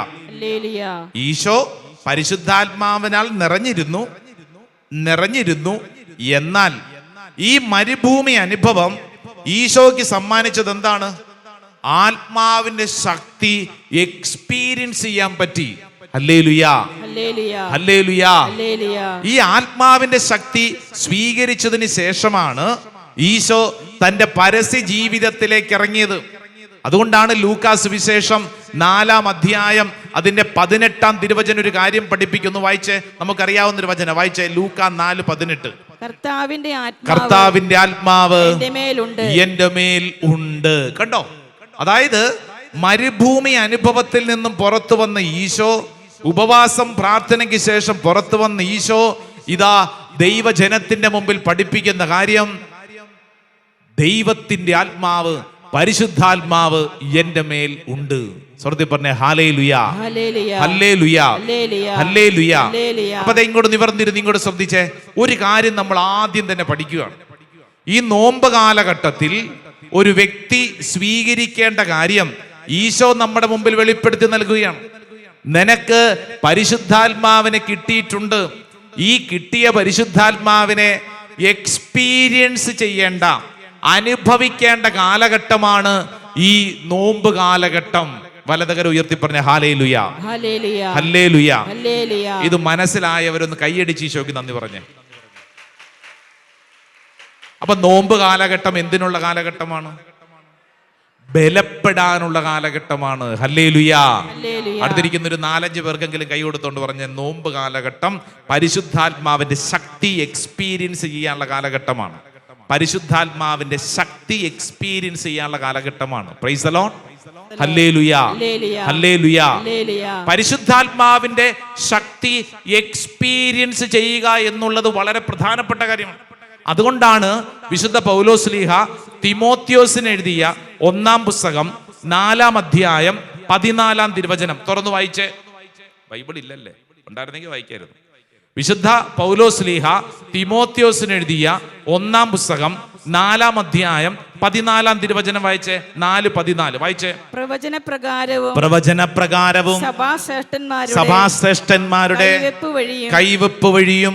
ഈശോ പരിശുദ്ധാത്മാവിനാൽ നിറഞ്ഞിരുന്നു. എന്നാൽ ഈ മരുഭൂമി അനുഭവം ഈശോയ്ക്ക് സമ്മാനിച്ചത് എന്താണ്? ആത്മാവിന്റെ ശക്തി എക്സ്പീരിയൻസ് ചെയ്യാൻ പറ്റി. Hallelujah, hallelujah. ഈ ആത്മാവിന്റെ ശക്തി സ്വീകരിച്ചതിന് ശേഷമാണ് ഈശോ തന്റെ പരസ്യ ജീവിതത്തിലേക്ക് ഇറങ്ങിയത്. അതുകൊണ്ടാണ് ലൂക്കാ സുവിശേഷം 4-ാം അധ്യായം അതിന്റെ 18-ാം തിരുവചനം ഒരു കാര്യം പഠിപ്പിക്കുന്നു. വായിച്ചേ, നമുക്കറിയാവുന്ന ഒരു വചനം വായിച്ചേ. ലൂക്കാ 4:18. കർത്താവിന്റെ ആത്മാവ് എന്റെ മേൽ ഉണ്ട്. കണ്ടോ? അതായത് മരുഭൂമി അനുഭവത്തിൽ നിന്നും പുറത്തു വന്ന ഈശോ, ഉപവാസം പ്രാർത്ഥനയ്ക്ക് ശേഷം പുറത്തു വന്ന ഈശോ ഇതാ ദൈവജനത്തിന്റെ മുമ്പിൽ പഠിപ്പിക്കുന്ന കാര്യം, ദൈവത്തിന്റെ ആത്മാവ്, പരിശുദ്ധാത്മാവ് എന്റെ മേൽ ഉണ്ട്. സ്വർഗ്ഗത്തിൽ പറഞ്ഞേ ഹല്ലേലൂയ, ഹല്ലേലൂയ, ഹല്ലേലൂയ. അപ്പൊ ഇങ്ങോട്ട് നിവർന്നിരുന്ന് ഇങ്ങോട്ട് ശ്രദ്ധിച്ചേ. ഒരു കാര്യം നമ്മൾ ആദ്യം തന്നെ പഠിക്കുകയാണ്. ഈ നോമ്പ് കാലഘട്ടത്തിൽ ഒരു വ്യക്തി സ്വീകരിക്കേണ്ട കാര്യം ഈശോ നമ്മുടെ മുമ്പിൽ വെളിപ്പെടുത്തി നൽകുകയാണ്. നിനക്ക് പരിശുദ്ധാത്മാവിനെ കിട്ടിയിട്ടുണ്ട്. ഈ കിട്ടിയ പരിശുദ്ധാത്മാവിനെ എക്സ്പീരിയൻസ് ചെയ്യേണ്ട, അനുഭവിക്കേണ്ട കാലഘട്ടമാണ് ഈ നോമ്പ് കാലഘട്ടം. വലതുകരം ഉയർത്തി പറഞ്ഞ ഹല്ലേലൂയ, ഹല്ലേലൂയ. ഇത് മനസ്സിലായവരൊന്ന് കൈയടിച്ച് ഈശോയ്ക്ക് നന്ദി പറഞ്ഞേ. അപ്പൊ നോമ്പ് കാലഘട്ടം എന്തിനുള്ള കാലഘട്ടമാണ്? ബലപ്പെടാനുള്ള കാലഘട്ടമാണ്. ഹല്ലേലൂയ. അടുത്തിരിക്കുന്ന ഒരു 4-5 പേർക്കെങ്കിലും കൈ കൊടുത്തോണ്ട് പറഞ്ഞ നോമ്പ് കാലഘട്ടം പരിശുദ്ധാത്മാവിന്റെ ശക്തി എക്സ്പീരിയൻസ് ചെയ്യാനുള്ള കാലഘട്ടമാണ്. പരിശുദ്ധാത്മാവിന്റെ ശക്തി എക്സ്പീരിയൻസ് ചെയ്യാനുള്ള കാലഘട്ടമാണ്. Price the Lord. Hallelujah, hallelujah. പരിശുദ്ധാത്മാവിന്റെ ശക്തി എക്സ്പീരിയൻസ് ചെയ്യുക എന്നുള്ളത് വളരെ പ്രധാനപ്പെട്ട കാര്യമാണ്. അതുകൊണ്ടാണ് വിശുദ്ധ പൗലോസ്ലീഹ തിമോത്തിയോസിന് എഴുതിയ 1-ാം പുസ്തകം 4-ാം അധ്യായം 14-ാം തിരുവചനം തുറന്നു വായിച്ചേ. ബൈബിൾ ഇല്ലല്ലേ? ഉണ്ടായിരുന്നെങ്കിൽ വായിക്കായിരുന്നു. വിശുദ്ധ പൗലോസ്ലീഹ തിമോത്തിയോസിന് എഴുതിയ 1-ാം പുസ്തകം 4-ാം അധ്യായം 14-ാം തിരുവചനം വായിച്ചേ. 4:14 വായിച്ചേ. പ്രവചനപ്രകാരവും സഭാശ്രേഷ്ഠന്മാരുടെ കൈവെപ്പ് വഴിയും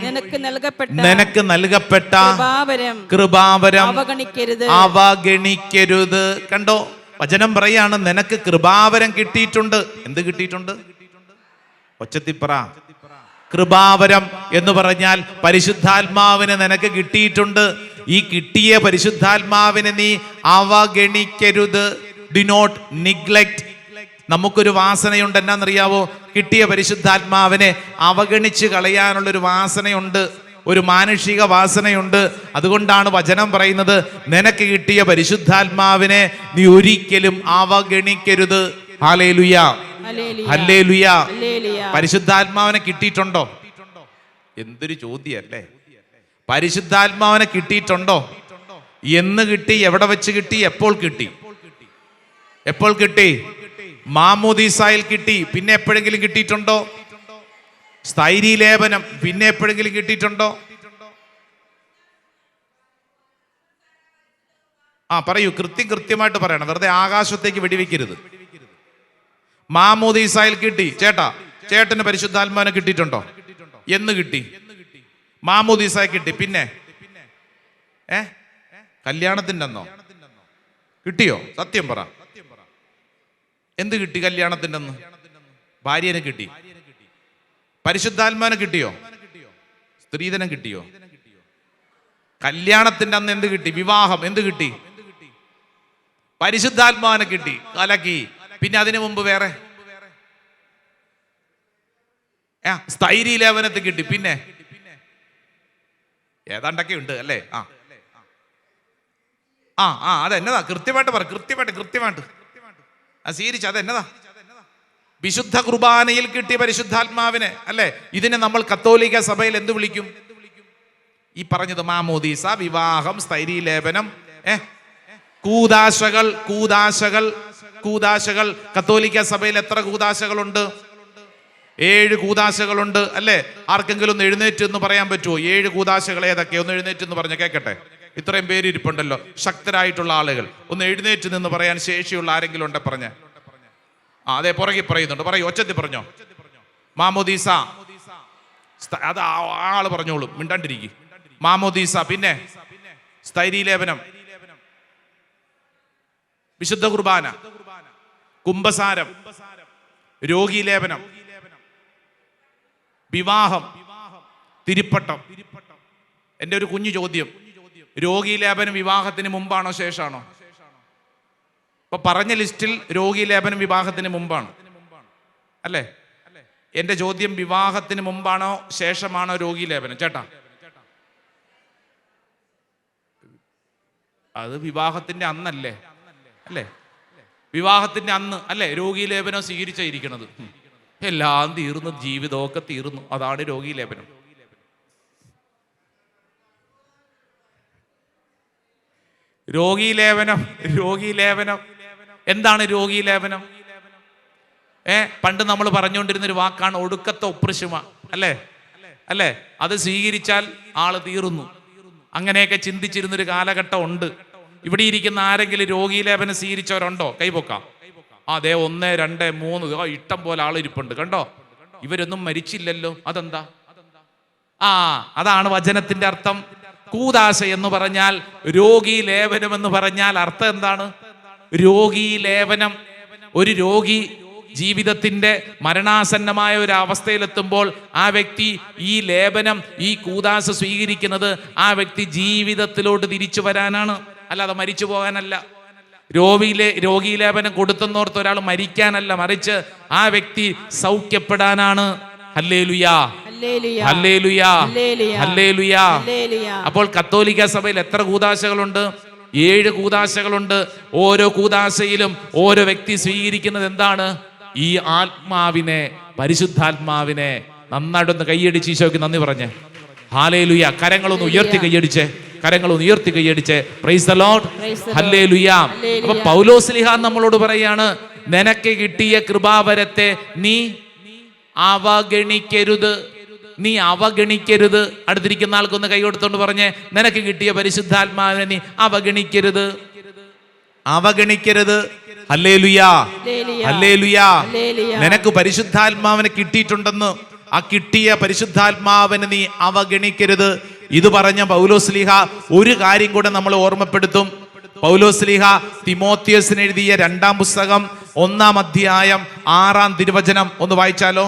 നിനക്ക് നൽകപ്പെട്ട കൃപാവരം അവഗണിക്കരുത്. കണ്ടോ, വചനം പറയാണ് നിനക്ക് കൃപാവരം കിട്ടിയിട്ടുണ്ട്. എന്ത് കിട്ടിയിട്ടുണ്ട്? ഒച്ചത്തിപ്പറ. കൃപാവരം എന്ന് പറഞ്ഞാൽ പരിശുദ്ധാത്മാവിനെ നിനക്ക് കിട്ടിയിട്ടുണ്ട്. ഈ കിട്ടിയ പരിശുദ്ധാത്മാവിനെ നീ അവഗണിക്കരുത്. Do not neglect. നമുക്കൊരു വാസനയുണ്ട്, എന്നാന്നറിയാവോ? കിട്ടിയ പരിശുദ്ധാത്മാവിനെ അവഗണിച്ച് കളയാനുള്ളൊരു വാസനയുണ്ട്, ഒരു മാനുഷിക വാസനയുണ്ട്. അതുകൊണ്ടാണ് വചനം പറയുന്നത് നിനക്ക് കിട്ടിയ പരിശുദ്ധാത്മാവിനെ നീ ഒരിക്കലും അവഗണിക്കരുത്. Hallelujah, hallelujah. പരിശുദ്ധാത്മാവിനെ കിട്ടിയിട്ടുണ്ടോ? എന്തൊരു ചോദ്യല്ലേ. പരിശുദ്ധാത്മാവിനെ കിട്ടിയിട്ടുണ്ടോ? എന്ന് കിട്ടി? എവിടെ വെച്ച് കിട്ടി? എപ്പോൾ കിട്ടി? എപ്പോൾ കിട്ടി? മാമോദീസായിൽ കിട്ടി. പിന്നെ എപ്പോഴെങ്കിലും കിട്ടിയിട്ടുണ്ടോ? സ്ഥൈര്യലേപനം പിന്നെ എപ്പോഴെങ്കിലും കിട്ടിയിട്ടുണ്ടോ? പറയൂ, കൃത്യമായിട്ട് പറയണം, വെറുതെ ആകാശത്തേക്ക് വെടിവെക്കരുത്. മാമോദീസായിൽ കിട്ടി. ചേട്ടന് പരിശുദ്ധാത്മാവിനെ കിട്ടിയിട്ടുണ്ടോ? എന്ന് കിട്ടി? മാമോദീസായി കിട്ടി. പിന്നെ കല്യാണത്തിൻ്റെ അന്നോ കിട്ടിയോ? സത്യം പറ. എന്ത് കിട്ടി കല്യാണത്തിൻ്റെ അന്ന്? ഭാര്യനെ കിട്ടി. പരിശുദ്ധാത്മാവിനെ കിട്ടിയോ? സ്ത്രീധനം കിട്ടിയോ? കല്യാണത്തിന്റെ അന്ന് എന്ത് കിട്ടി? വിവാഹം. എന്ത് കിട്ടി? പരിശുദ്ധാത്മാവിനെ കിട്ടി. കലക്കി. പിന്നെ അതിനു മുമ്പ് വേറെ സ്ഥൈര്യലേപനത്തിൽ കിട്ടി. പിന്നെ ഏതാണ്ടൊക്കെ ഉണ്ട് അല്ലേ? അതെന്നതാ? കൃത്യമായിട്ട് പറ. കൃത്യമായിട്ട് സ്വീകരിച്ചു. അതെന്നതാ? വിശുദ്ധ കുർബാനയിൽ കിട്ടിയ പരിശുദ്ധാത്മാവിനെ അല്ലേ? ഇതിനെ നമ്മൾ കത്തോലിക്ക സഭയിൽ എന്ത് വിളിക്കും? ഈ പറഞ്ഞത് മാമോദീസ, വിവാഹം, സ്ഥൈര്യലേപനം, കൂദാശകൾ. കത്തോലിക്ക സഭയിൽ എത്ര കൂദാശകളുണ്ട്? 7 കൂദാശകളുണ്ട് അല്ലേ? ആർക്കെങ്കിലും ഒന്ന് എഴുന്നേറ്റ് എന്ന് പറയാൻ പറ്റുമോ? 7 കൂദാശകൾ ഏതൊക്കെ? ഒന്ന് എഴുന്നേറ്റ് എന്ന് പറഞ്ഞ കേൾക്കട്ടെ. ഇത്രയും പേരിരിപ്പുണ്ടല്ലോ, ശക്തരായിട്ടുള്ള ആളുകൾ. ഒന്ന് എഴുന്നേറ്റ് നിന്ന് പറയാൻ ശേഷിയുള്ള ആരെങ്കിലും ഉണ്ടെ പറഞ്ഞ. അതെ, പുറകെ പറയുന്നുണ്ട്. പറയൂ, ഒച്ചത്തിൽ പറഞ്ഞോ. മാമോദീസ, അത് ആള് പറഞ്ഞോളൂ, മിണ്ടാണ്ടിരിക്കും. മാമോദീസ, പിന്നെ സ്ഥൈര്യലേപനം, വിശുദ്ധ കുർബാന, കുംഭസാരം, രോഗീലേപനം, വിവാഹം, തിരുപ്പട്ടം. എൻ്റെ ഒരു കുഞ്ഞു ചോദ്യം, രോഗീലേപനം വിവാഹത്തിന് മുമ്പാണോ ശേഷമാണോ? ഇപ്പൊ പറഞ്ഞ ലിസ്റ്റിൽ രോഗീലേപനം വിവാഹത്തിന് മുമ്പാണ് അല്ലേ? എൻ്റെ ചോദ്യം, വിവാഹത്തിന് മുമ്പാണോ ശേഷമാണോ രോഗീലേപനം? ചേട്ടാ, അത് വിവാഹത്തിന്റെ അന്നല്ലേ? അല്ലേ? വിവാഹത്തിന്റെ അന്ന് അല്ലേ രോഗീലേപനം സ്വീകരിച്ചിരിക്കുന്നത്? എല്ലാം തീർന്നു, ജീവിതമൊക്കെ തീർന്നു. അതാണ് രോഗീലേപനം. രോഗീലേപനം എന്താണ് രോഗീലേപനം? പണ്ട് നമ്മൾ പറഞ്ഞുകൊണ്ടിരുന്നൊരു വാക്കാണ് ഒടുക്കത്തെ ഒപ്രശുമ അല്ലേ? അത് സ്വീകരിച്ചാൽ ആള് തീർന്നു. അങ്ങനെയൊക്കെ ചിന്തിച്ചിരുന്നൊരു കാലഘട്ടം ഉണ്ട്. ഇവിടെ ഇരിക്കുന്ന ആരെങ്കിലും രോഗീലേപനം സ്വീകരിച്ചവരുണ്ടോ? കൈപൊക്കാം. അതെ, 1, 2, 3 ഇഷ്ടം പോലെ ആളിരിപ്പുണ്ട്. കണ്ടോ, ഇവരൊന്നും മരിച്ചില്ലല്ലോ. അതെന്താ? അതാണ് വചനത്തിന്റെ അർത്ഥം. കൂദാശ എന്ന് പറഞ്ഞാൽ, രോഗീലേപനം എന്ന് പറഞ്ഞാൽ അർത്ഥം എന്താണ്? രോഗീലേപനം. ഒരു രോഗി ജീവിതത്തിന്റെ മരണാസന്നമായ ഒരു അവസ്ഥയിലെത്തുമ്പോൾ ആ വ്യക്തി ഈ ലേപനം, ഈ കൂദാശ സ്വീകരിക്കുന്നത് ആ വ്യക്തി ജീവിതത്തിലോട്ട് തിരിച്ചു വരാനാണ്, അല്ലാതെ മരിച്ചു പോകാനല്ല. രോഗീലേപനം കൊടുത്തെന്നോർത്ത് ഒരാൾ മരിക്കാനല്ല, മറിച്ച് ആ വ്യക്തി സൗഖ്യപ്പെടാനാണ്. ഹല്ലേലൂയാ, ഹല്ലേലൂയാ, ഹല്ലേലൂയാ. അപ്പോൾ കത്തോലിക്ക സഭയിൽ എത്ര കൂദാശകളുണ്ട്? 7 കൂദാശകളുണ്ട്. ഓരോ കൂദാശയിലും ഓരോ വ്യക്തി സ്വീകരിക്കുന്നത് എന്താണ്? ഈ ആത്മാവിനെ, പരിശുദ്ധാത്മാവിനെ. നന്നായിട്ടൊന്ന് കൈയടിച്ച് ഈശോയ്ക്ക് നന്ദി പറഞ്ഞേ. ഹല്ലേലൂയാ. കരങ്ങളൊന്ന് ഉയർത്തി കൈയടിച്ചേ. പ്രൈസ് ദി ലോർഡ്, ഹല്ലേലൂയാ. അപ്പൊ പൗലോസ്ലീഹ നമ്മളോട് പറയാണ്, നിനക്ക് കിട്ടിയ കൃപാവരത്തെ നീ അവഗണിക്കരുത്. നീ അവഗണിക്കരുത്. അടുത്തിരിക്കുന്ന ആൾക്കൊന്ന് കൈ കൊടുത്തോണ്ട് പറഞ്ഞേ, നിനക്ക് കിട്ടിയ പരിശുദ്ധാത്മാവിനെ നീ അവഗണിക്കരുത്. അവഗണിക്കരുത്. ഹല്ലേലൂയാ, ഹല്ലേലൂയാ. നിനക്ക് പരിശുദ്ധാത്മാവിനെ കിട്ടിയിട്ടുണ്ടെന്ന്, ആ കിട്ടിയ പരിശുദ്ധാത്മാവിനെ നീ അവഗണിക്കരുത്. ഇത് പറഞ്ഞ പൗലോസ്ലീഹ ഒരു കാര്യം കൂടെ നമ്മൾ ഓർമ്മപ്പെടുത്തും. പൗലോസ്ലീഹ തിമോത്തിയോസിന് എഴുതിയ 2-ാം പുസ്തകം 1-ാം അധ്യായം 6-ാം തിരുവചനം ഒന്ന് വായിച്ചാലോ?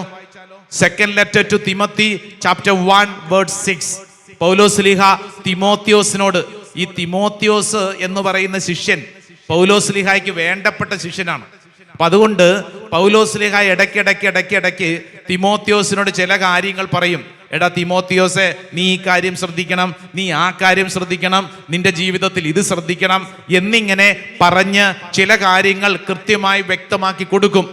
Second letter to Timothy chapter 1:6. പൗലോസ്ലീഹ തിമോത്തിയോസിനോട്, ഈ തിമോത്തിയോസ് എന്ന് പറയുന്ന ശിഷ്യൻ പൗലോസ്ലീഹായ്ക്ക് വേണ്ടപ്പെട്ട ശിഷ്യനാണ്. അപ്പൊ അതുകൊണ്ട് പൗലോസ്ലീഹ ഇടയ്ക്കിടയ്ക്ക് തിമോത്തിയോസിനോട് ചില കാര്യങ്ങൾ പറയും. എടാ തിമോത്തിയോസെ, നീ ഈ കാര്യം ശ്രദ്ധിക്കണം, നീ ആ കാര്യം ശ്രദ്ധിക്കണം, നിന്റെ ജീവിതത്തിൽ ഇത് ശ്രദ്ധിക്കണം എന്നിങ്ങനെ പറഞ്ഞ് ചില കാര്യങ്ങൾ കൃത്യമായി വ്യക്തമാക്കി കൊടുക്കും.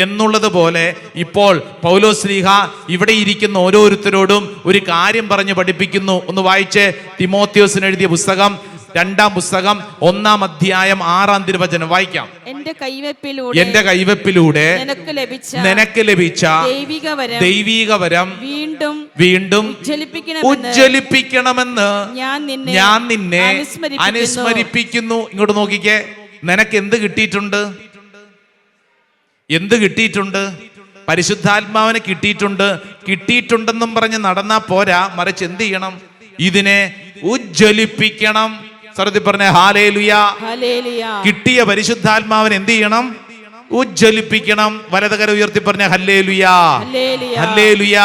എന്നുള്ളത് പോലെ ഇപ്പോൾ പൗലോസ്ലീഹ ഇവിടെ ഇരിക്കുന്ന ഓരോരുത്തരോടും ഒരു കാര്യം പറഞ്ഞ് പഠിപ്പിക്കുന്നു. ഒന്ന് വായിച്ചേ, തിമോത്തിയോസിന് എഴുതിയ പുസ്തകം 2-ാം പുസ്തകം 1-ാം അധ്യായം 6-ാം തിരുവചനം വായിക്കാം. എന്റെ കൈവെപ്പിലൂടെ നിനക്ക് ലഭിച്ച ദൈവിക വരം വീണ്ടും ഉജ്ജ്വലിപ്പിക്കണമെന്ന് ഞാൻ നിന്നെ അനുസ്മരിപ്പിക്കുന്നു. ഇങ്ങോട്ട് നോക്കിക്കേ, നിനക്ക് എന്ത് കിട്ടിയിട്ടുണ്ട്? എന്ത് കിട്ടിയിട്ടുണ്ട്? പരിശുദ്ധാത്മാവിനെ കിട്ടിയിട്ടുണ്ടെന്നും പറഞ്ഞ് നടന്നാ പോരാ, മറിച്ച് എന്ത് ചെയ്യണം? ഇതിനെ ഉജ്ജ്വലിപ്പിക്കണം. സർവ്വത്തിൽ പറഞ്ഞ ഹല്ലേലൂയ. കിട്ടിയ പരിശുദ്ധാത്മാവിനെ എന്ത് ചെയ്യണം? ഉജ്ജ്വലിപ്പിക്കണം. വലതുകര ഉയർത്തി പറഞ്ഞ ഹല്ലേലൂയ, ഹല്ലേലൂയ.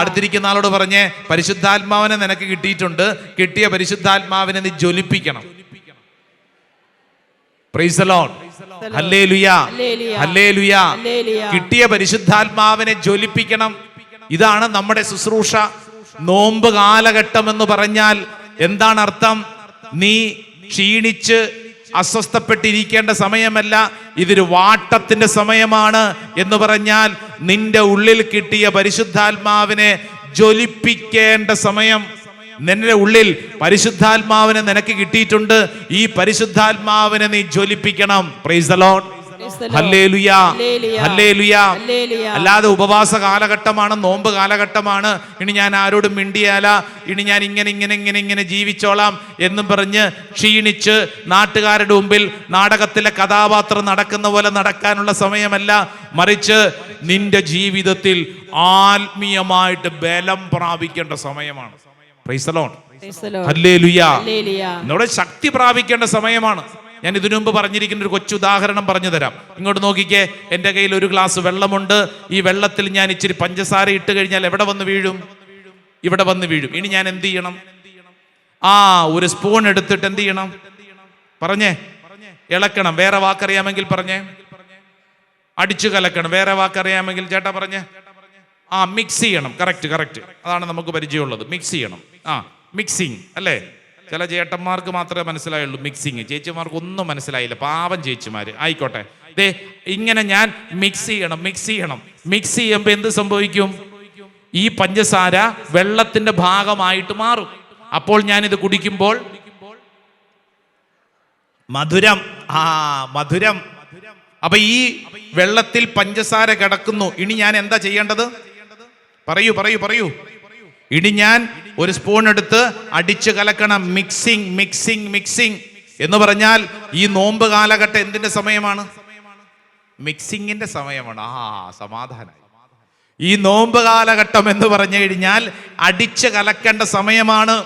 അടുത്തിരിക്കുന്ന ആളോട് പറഞ്ഞേ, പരിശുദ്ധാത്മാവിനെ നിനക്ക് കിട്ടിയിട്ടുണ്ട്, കിട്ടിയ പരിശുദ്ധാത്മാവിനെ നീ ജ്വലിപ്പിക്കണം. Praise the Lord. ഹല്ലേലൂയ, ഹല്ലേലൂയ. കിട്ടിയ പരിശുദ്ധാത്മാവിനെ ജ്വലിപ്പിക്കണം. ഇതാണ് നമ്മുടെ ശുശ്രൂഷ. നോമ്പ് കാലഘട്ടം എന്ന് പറഞ്ഞാൽ എന്താണ് അർത്ഥം? നീ ക്ഷീണിച്ച് അസ്വസ്ഥപ്പെട്ടിരിക്കേണ്ട സമയമല്ല, ഇതൊരു വാട്ടത്തിന്റെ സമയമാണ് എന്ന് പറഞ്ഞാൽ നിന്റെ ഉള്ളിൽ കിട്ടിയ പരിശുദ്ധാത്മാവിനെ ജ്വലിപ്പിക്കേണ്ട സമയം. നിന്റെ ഉള്ളിൽ പരിശുദ്ധാത്മാവിനെ നിനക്ക് കിട്ടിയിട്ടുണ്ട്, ഈ പരിശുദ്ധാത്മാവിനെ നീ ജ്വലിപ്പിക്കണം. Praise the Lord. ഹല്ലേലൂയ, ഹല്ലേലൂയ. അല്ലാതെ ഉപവാസ കാലഘട്ടമാണ്, നോമ്പ് കാലഘട്ടമാണ്, ഇനി ഞാൻ ആരോടും മിണ്ടിയാല, ഇനി ഞാൻ ഇങ്ങനെ ജീവിച്ചോളാം എന്നും പറഞ്ഞ് ക്ഷീണിച്ച് നാട്ടുകാരുടെ മുമ്പിൽ നാടകത്തിലെ കഥാപാത്രം നടക്കുന്ന പോലെ നടക്കാനുള്ള സമയമല്ല, മറിച്ച് നിന്റെ ജീവിതത്തിൽ ആത്മീയമായിട്ട് ബലം പ്രാപിക്കേണ്ട സമയമാണ്. Price the Lord. ഹല്ലേലൂയ. നമ്മുടെ ശക്തി പ്രാപിക്കേണ്ട സമയമാണ്. ഞാൻ ഇതിനു മുമ്പ് പറഞ്ഞിരിക്കുന്ന ഒരു കൊച്ചു ഉദാഹരണം പറഞ്ഞു തരാം. ഇങ്ങോട്ട് നോക്കിക്കേ, എൻ്റെ കയ്യിൽ ഒരു ഗ്ലാസ് വെള്ളമുണ്ട്. ഈ വെള്ളത്തിൽ ഞാൻ ഇച്ചിരി പഞ്ചസാര ഇട്ട് കഴിഞ്ഞാൽ എവിടെ വന്ന് വീഴും? ഇവിടെ വന്ന് വീഴും. ഇനി ഞാൻ എന്ത് ചെയ്യണം? ഒരു സ്പൂൺ എടുത്തിട്ട് എന്ത് ചെയ്യണം? പറഞ്ഞേ, ഇളക്കണം. വേറെ വാക്കറിയാമെങ്കിൽ പറഞ്ഞേ. അടിച്ചു കലക്കണം. വേറെ വാക്കറിയാമെങ്കിൽ ചേട്ടാ പറഞ്ഞേ. മിക്സ് ചെയ്യണം. കറക്റ്റ്. അതാണ് നമുക്ക് പരിചയമുള്ളത്. മിക്സ് ചെയ്യണം. മിക്സിങ് അല്ലേ? ചില ചേട്ടന്മാർക്ക് മാത്രമേ മനസ്സിലായുള്ളൂ മിക്സിങ്. ചേച്ചിമാർക്ക് ഒന്നും മനസ്സിലായില്ല, പാവം ചേച്ചിമാര്. ആയിക്കോട്ടെ, ദേ ഇങ്ങനെ ഞാൻ മിക്സ് ചെയ്യണം. മിക്സ് ചെയ്യുമ്പോൾ എന്ത് സംഭവിക്കും? ഈ പഞ്ചസാര വെള്ളത്തിന്റെ ഭാഗമായിട്ട് മാറും. അപ്പോൾ ഞാനിത് കുടിക്കുമ്പോൾ മധുരം. അപ്പൊ ഈ വെള്ളത്തിൽ പഞ്ചസാര കിടക്കുന്നു. ഇനി ഞാൻ എന്താ ചെയ്യേണ്ടത്? പറയൂ. ഇനി ഞാൻ ഒരു സ്പൂൺ എടുത്ത് അടിച്ചു കലക്കണം. മിക്സിങ് എന്ന് പറഞ്ഞാൽ ഈ നോമ്പ് കാലഘട്ടം എന്തിന്റെ സമയമാണ്? മിക്സിങ്ങിന്റെ സമയമാണ്. സമാധാനം. ഈ നോമ്പ് കാലഘട്ടം എന്ന് പറഞ്ഞു കഴിഞ്ഞാൽ അടിച്ചു കലക്കേണ്ട സമയമാണ്.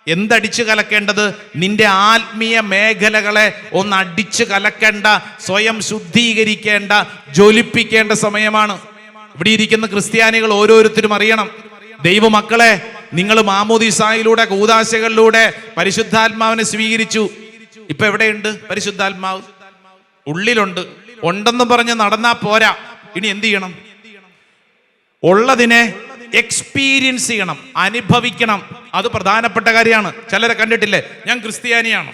എന്തടിച്ചു കലക്കേണ്ടത്? നിന്റെ ആത്മീയ മേഖലകളെ ഒന്ന് അടിച്ചു കലക്കേണ്ട, സ്വയം ശുദ്ധീകരിക്കേണ്ട, ജ്വലിപ്പിക്കേണ്ട സമയമാണ്. ഇവിടെ ഇരിക്കുന്ന ക്രിസ്ത്യാനികൾ ഓരോരുത്തരും അറിയണം, ദൈവമക്കളെ, നിങ്ങൾ മാമോദീസായിലൂടെ, കൂദാശകളിലൂടെ പരിശുദ്ധാത്മാവിനെ സ്വീകരിച്ചു. ഇപ്പൊ എവിടെയുണ്ട് പരിശുദ്ധാത്മാവ്? ഉണ്ടെന്ന് പറഞ്ഞ് നടന്നാ പോരാ. ഇനി എന്ത് ചെയ്യണം? ഉള്ളതിനെ എക്സ്പീരിയൻസ് ചെയ്യണം, അനുഭവിക്കണം. അത് പ്രധാനപ്പെട്ട കാര്യമാണ്. ചിലരെ കണ്ടിട്ടില്ലേ, ഞാൻ ക്രിസ്ത്യാനിയാണ്,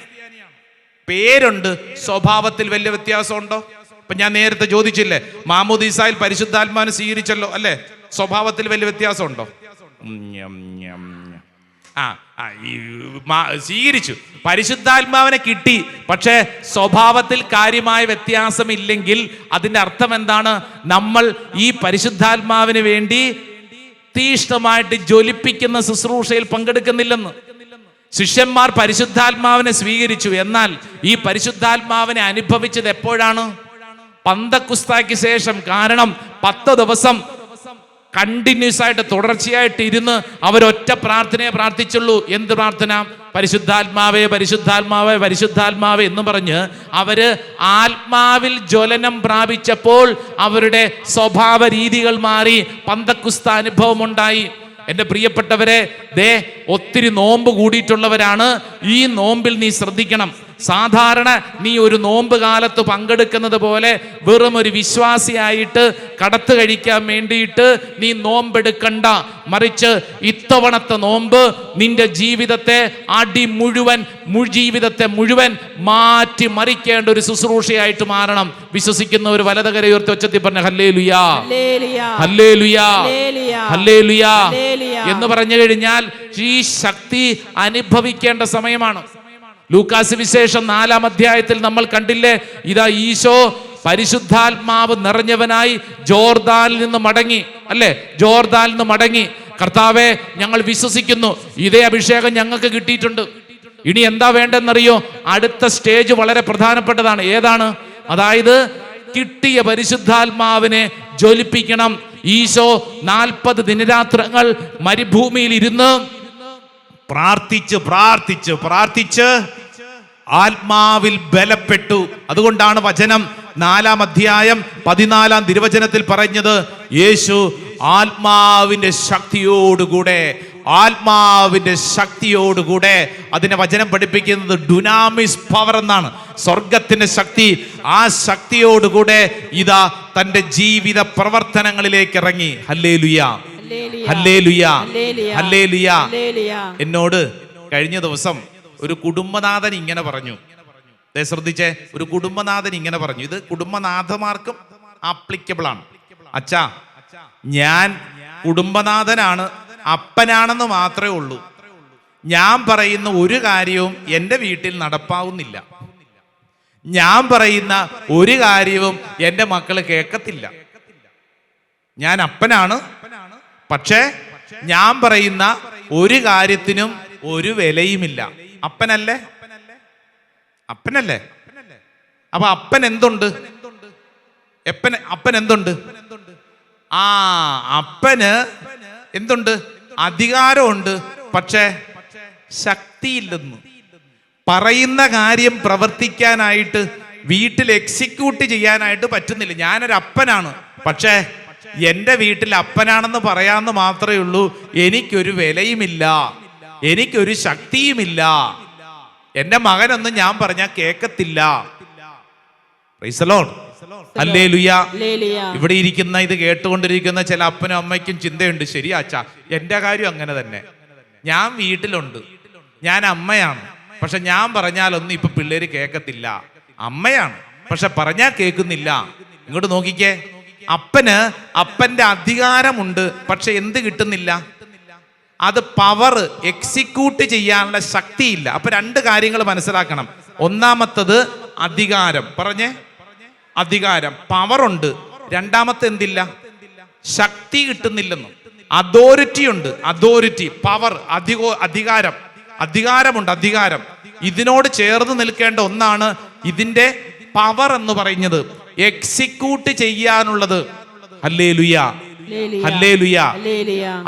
പേരുണ്ട്, സ്വഭാവത്തിൽ വലിയ വ്യത്യാസമുണ്ടോ? ഇപ്പൊ ഞാൻ നേരത്തെ ചോദിച്ചില്ലേ, മാമോദീസായിൽ പരിശുദ്ധാത്മാവിനെ സ്വീകരിച്ചല്ലോ അല്ലേ? സ്വഭാവത്തിൽ വലിയ വ്യത്യാസമുണ്ടോ? സ്വീകരിച്ചു, പരിശുദ്ധാത്മാവിനെ കിട്ടി, പക്ഷേ സ്വഭാവത്തിൽ കാര്യമായ വ്യത്യാസമില്ലെങ്കിൽ അതിന്റെ അർത്ഥം എന്താണ്? നമ്മൾ ഈ പരിശുദ്ധാത്മാവിന് വേണ്ടി തീഷ്ണമായിട്ട് ജ്വലിപ്പിക്കുന്ന ശുശ്രൂഷയിൽ പങ്കെടുക്കുന്നില്ലെന്ന്. ശിഷ്യന്മാർ പരിശുദ്ധാത്മാവിനെ സ്വീകരിച്ചു. എന്നാൽ ഈ പരിശുദ്ധാത്മാവിനെ അനുഭവിച്ചത് എപ്പോഴാണ്? പന്തക്കുസ്തായ്ക്ക് ശേഷം. കാരണം 10 ദിവസം കണ്ടിന്യൂസ് ആയിട്ട് തുടർച്ചയായിട്ട് ഇരുന്ന് അവരൊറ്റ പ്രാർത്ഥനയെ പ്രാർത്ഥിച്ചുള്ളൂ. എന്ത് പ്രാർത്ഥന? പരിശുദ്ധാത്മാവേ പരിശുദ്ധാത്മാവേ പരിശുദ്ധാത്മാവേ എന്ന് പറഞ്ഞ് അവര് ആത്മാവിൽ ജ്വലനം പ്രാപിച്ചപ്പോൾ അവരുടെ സ്വഭാവ രീതികൾ മാറി. പന്തക്കുസ്ത അനുഭവം ഉണ്ടായി. എൻ്റെ പ്രിയപ്പെട്ടവരെ, ഒത്തിരി നോമ്പ് കൂടിയിട്ടുള്ളവരാണ്. ഈ നോമ്പിൽ നീ ശ്രദ്ധിക്കണം. സാധാരണ നീ ഒരു നോമ്പ് കാലത്ത് പങ്കെടുക്കുന്നത് പോലെ വെറും ഒരു വിശ്വാസിയായിട്ട് കടത്ത് കഴിക്കാൻ വേണ്ടിയിട്ട് നീ നോമ്പെടുക്കണ്ട. മറിച്ച് ഇത്തവണത്തെ നോമ്പ് നിന്റെ ജീവിതത്തെ ജീവിതത്തെ മുഴുവൻ മാറ്റി മറിക്കേണ്ട ഒരു ശുശ്രൂഷയായിട്ട് മാറണം. വിശ്വസിക്കുന്ന ഒരു വലതുകര ഉയർത്തി ഒച്ചത്തിൽ പറഞ്ഞ ഹല്ലേലൂയാ ഹല്ലേലൂയാ ഹല്ലേലൂയാ എന്ന് പറഞ്ഞു കഴിഞ്ഞാൽ ഈ ശക്തി അനുഭവിക്കേണ്ട സമയമാണ്. ലൂക്കാസ് വിശേഷം 4-ാം അധ്യായത്തിൽ നമ്മൾ കണ്ടില്ലേ, ഇതാ ഈശോ പരിശുദ്ധാത്മാവ് നിറഞ്ഞവനായി ജോർദാനിൽ നിന്ന് മടങ്ങി. അല്ലേ? ജോർദാനിൽ നിന്ന് മടങ്ങി. കർത്താവേ, ഞങ്ങൾ വിശ്വസിക്കുന്നു, ഇതേ അഭിഷേകം ഞങ്ങൾക്ക് കിട്ടിയിട്ടുണ്ട്. ഇനി എന്താ വേണ്ടെന്നറിയോ? അടുത്ത സ്റ്റേജ് വളരെ പ്രധാനപ്പെട്ടതാണ്. ഏതാണ്? അതായത് കിട്ടിയ പരിശുദ്ധാത്മാവിനെ ജ്വലിപ്പിക്കണം. ഈശോ 40 ദിനരാത്രങ്ങൾ മരുഭൂമിയിൽ ഇരുന്ന് പ്രാർത്ഥിച്ച് പ്രാർത്ഥിച്ച് പ്രാർത്ഥിച്ച് ആത്മാവിൽ ബലപ്പെട്ടു. അതുകൊണ്ടാണ് വചനം 4-ാം അധ്യായം 14-ാം തിരുവചനത്തിൽ പറഞ്ഞത്, യേശു ആത്മാവിന്റെ ശക്തിയോടുകൂടെ അതിനെ വചനം പഠിപ്പിക്കുന്നത് ഡുനാമിസ് പവർ എന്നാണ്. സ്വർഗത്തിന്റെ ശക്തി. ആ ശക്തിയോടുകൂടെ ഇതാ തന്റെ ജീവിത പ്രവർത്തനങ്ങളിലേക്ക് ഇറങ്ങി. ഹല്ലേലൂയാ ഹല്ലേലൂയാ ഹല്ലേലൂയാ. എന്നോട് കഴിഞ്ഞ ദിവസം ഒരു കുടുംബനാഥൻ ഇങ്ങനെ പറഞ്ഞു. ശ്രദ്ധിച്ചേ, ഒരു കുടുംബനാഥൻ ഇങ്ങനെ പറഞ്ഞു. ഇത് കുടുംബനാഥന്മാർക്കും ആപ്ലിക്കബിൾ ആണ്. അച്ഛാ, ഞാൻ കുടുംബനാഥനാണ്, അപ്പനാണെന്ന് മാത്രമേ ഉള്ളൂ. ഞാൻ പറയുന്ന ഒരു കാര്യവും എൻ്റെ വീട്ടിൽ നടപ്പാവുന്നില്ല. ഞാൻ പറയുന്ന ഒരു കാര്യവും എൻ്റെ മക്കൾ കേൾക്കത്തില്ല. ഞാൻ അപ്പനാണ്, പക്ഷേ ഞാൻ പറയുന്ന ഒരു കാര്യത്തിനും ഒരു വിലയുമില്ല. അപ്പനല്ലേ? അപ്പൊ അപ്പൻ എന്തുണ്ട്? അപ്പൻ എന്തുണ്ട്? അപ്പന് എന്തുണ്ട്? അധികാരമുണ്ട്, പക്ഷേ ശക്തിയില്ലെന്ന്. പറയുന്ന കാര്യം പ്രവർത്തിക്കാനായിട്ട് വീട്ടിൽ എക്സിക്യൂട്ട് ചെയ്യാനായിട്ട് പറ്റുന്നില്ല. ഞാനൊരു അപ്പനാണ്, പക്ഷേ എൻ്റെ വീട്ടിൽ അപ്പനാണെന്ന് പറയാമെന്ന് മാത്രമേ ഉള്ളൂ. എനിക്കൊരു വിലയുമില്ല, എനിക്കൊരു ശക്തിയുമില്ല. എൻ്റെ മകനൊന്നും ഞാൻ പറഞ്ഞാൽ കേൾക്കത്തില്ല. Praise the Lord. ഹല്ലേലൂയാ. ഇവിടെ ഇരിക്കുന്ന, ഇത് കേട്ടുകൊണ്ടിരിക്കുന്ന ചില അപ്പനും അമ്മയ്ക്കും ചിന്തയുണ്ട്, ശരിയാച്ചാ എൻ്റെ കാര്യം അങ്ങനെ തന്നെ. ഞാൻ വീട്ടിലുണ്ട്, ഞാൻ അമ്മയാണ്, പക്ഷെ ഞാൻ പറഞ്ഞാലൊന്നും ഇപ്പൊ പിള്ളേര് കേൾക്കത്തില്ല. അമ്മയാണ്, പക്ഷെ പറഞ്ഞാൽ കേൾക്കുന്നില്ല. ഇങ്ങോട്ട് നോക്കിക്കേ, അപ്പന്റെ അധികാരമുണ്ട്, പക്ഷെ എന്ത് കിട്ടുന്നില്ല? അത് പവർ എക്സിക്യൂട്ട് ചെയ്യാനുള്ള ശക്തിയില്ല. അപ്പൊ 2 കാര്യങ്ങൾ മനസ്സിലാക്കണം. ഒന്നാമത്തത് അധികാരം. പറഞ്ഞേ, അധികാരം, പവറുണ്ട്. രണ്ടാമത്തെ എന്തില്ല? ശക്തി കിട്ടുന്നില്ലെന്ന്. അതോറിറ്റി ഉണ്ട്, അതോറിറ്റി, പവർ, അധികാരമുണ്ട്, അധികാരം. ഇതിനോട് ചേർന്ന് നിൽക്കേണ്ട ഒന്നാണ് ഇതിന്റെ പവർ എന്ന് പറയുന്നത്, എക്സിക്യൂട്ട് ചെയ്യാനുള്ളത്. ഹല്ലേലൂയാ ഹല്ലേലൂയാ.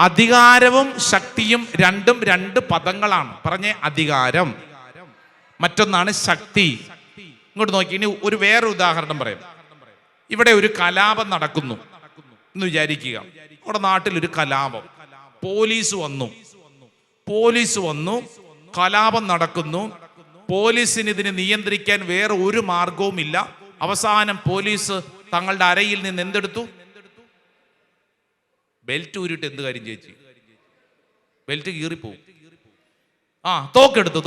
അധികാരവും ശക്തിയും രണ്ടും 2 പദങ്ങളാണ്. പറഞ്ഞേ, അധികാരം, മറ്റൊന്നാണ് ശക്തി. ഇങ്ങോട്ട് നോക്കി, ഇനി വേറെ ഉദാഹരണം പറയാം. ഇവിടെ ഒരു കലാപം നടക്കുന്നു എന്ന് വിചാരിക്കുക. നമ്മുടെ നാട്ടിലൊരു കലാപം, പോലീസ് വന്നു, കലാപം നടക്കുന്നു. പോലീസിന് ഇതിനെ നിയന്ത്രിക്കാൻ വേറെ ഒരു മാർഗവുമില്ല. അവസാനം പോലീസ് തങ്ങളുടെ അരയിൽ നിന്ന് എന്തെടുത്തു? ബെൽറ്റ് ഊരിട്ട് എന്ത് കാര്യം ചേച്ചി? ബെൽറ്റ് കീറിപ്പോവും. തോക്കെടുത്തു.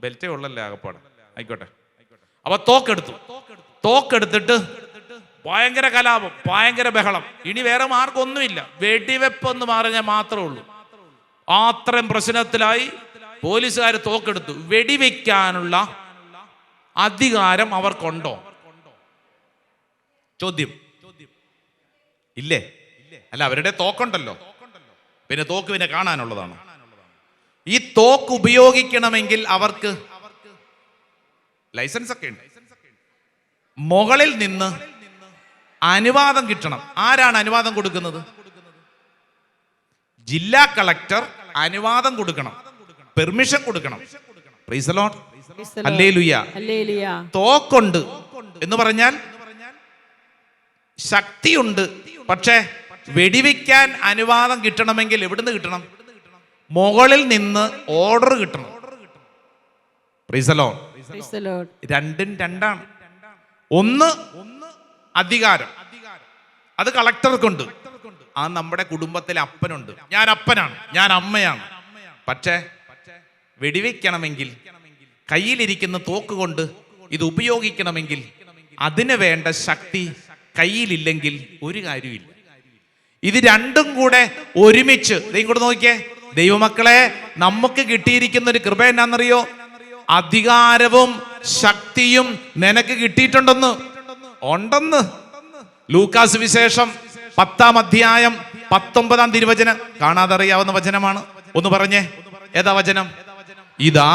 ബെൽറ്റേ ഉള്ളല്ലേ ആകപ്പാടെ, ആയിക്കോട്ടെ. അപ്പൊ തോക്കെടുത്തിട്ട് ഭയങ്കര കലാപം, ഭയങ്കര ബഹളം. ഇനി വേറെ മാർഗമൊന്നുമില്ല, വെടിവെപ്പ് എന്ന് പറഞ്ഞാൽ മാത്രമേ ഉള്ളൂ. അത്രയും പ്രശ്നത്തിലായി. പോലീസുകാർ തോക്കെടുത്തു. വെടിവെക്കാനുള്ള അധികാരം അവർക്കുണ്ടോ? ചോദ്യം. ഇല്ലേ? അല്ല, അവരുടെ തോക്കുണ്ടല്ലോ, പിന്നെ തോക്ക് പിന്നെ കാണാനുള്ളതാണ്. ഈ തോക്ക് ഉപയോഗിക്കണമെങ്കിൽ അവർക്ക് ലൈസൻസ് ഒക്കെ ഉണ്ട്. മുകളിൽ നിന്ന് അനുവാദം കിട്ടണം. ആരാണ് അനുവാദം കൊടുക്കുന്നത്? ജില്ലാ കളക്ടർ അനുവാദം കൊടുക്കണം, പെർമിഷൻ കൊടുക്കണം. പ്രൈസ് ദി ലോർഡ്, ഹല്ലേലൂയ. തോക്കുണ്ട് എന്ന് പറഞ്ഞാൽ ശക്തിയുണ്ട്. പക്ഷേ വെടിവെക്കാൻ അനുവാദം കിട്ടണമെങ്കിൽ എവിടുന്ന് കിട്ടണം? മുകളിൽ നിന്ന് ഓർഡർ കിട്ടണം. Price the Lord. രണ്ടും രണ്ടാണ്. ഒന്ന് അധികാരം, അത് കളക്ടർക്കുണ്ട്. ആ നമ്മുടെ കുടുംബത്തിലെ അപ്പനുണ്ട്. ഞാൻ അപ്പനാണ്, ഞാൻ അമ്മയാണ്. പക്ഷേ വെടിവെക്കണമെങ്കിൽ, കയ്യിലിരിക്കുന്ന തോക്ക് കൊണ്ട് ഇത് ഉപയോഗിക്കണമെങ്കിൽ അതിന് വേണ്ട ശക്തി കയ്യിലില്ലെങ്കിൽ ഒരു കാര്യമില്ല. ഇത് രണ്ടും കൂടെ ഒരുമിച്ച് ഇങ്ങോട്ട് നോക്കിയേ ദൈവമക്കളെ, നമുക്ക് കിട്ടിയിരിക്കുന്ന ഒരു കൃപ എന്നാന്നറിയോ? അധികാരവും ശക്തിയും നിനക്ക് കിട്ടിയിട്ടുണ്ടെന്ന് ഉണ്ടെന്ന്. ലൂക്കാസ് വിശേഷം 10-ാം അധ്യായം 19-ാം തിരുവചനം കാണാതെ അറിയാവുന്ന വചനമാണ്. ഒന്ന് പറഞ്ഞേ, ഏതാ വചനം? ഇതാ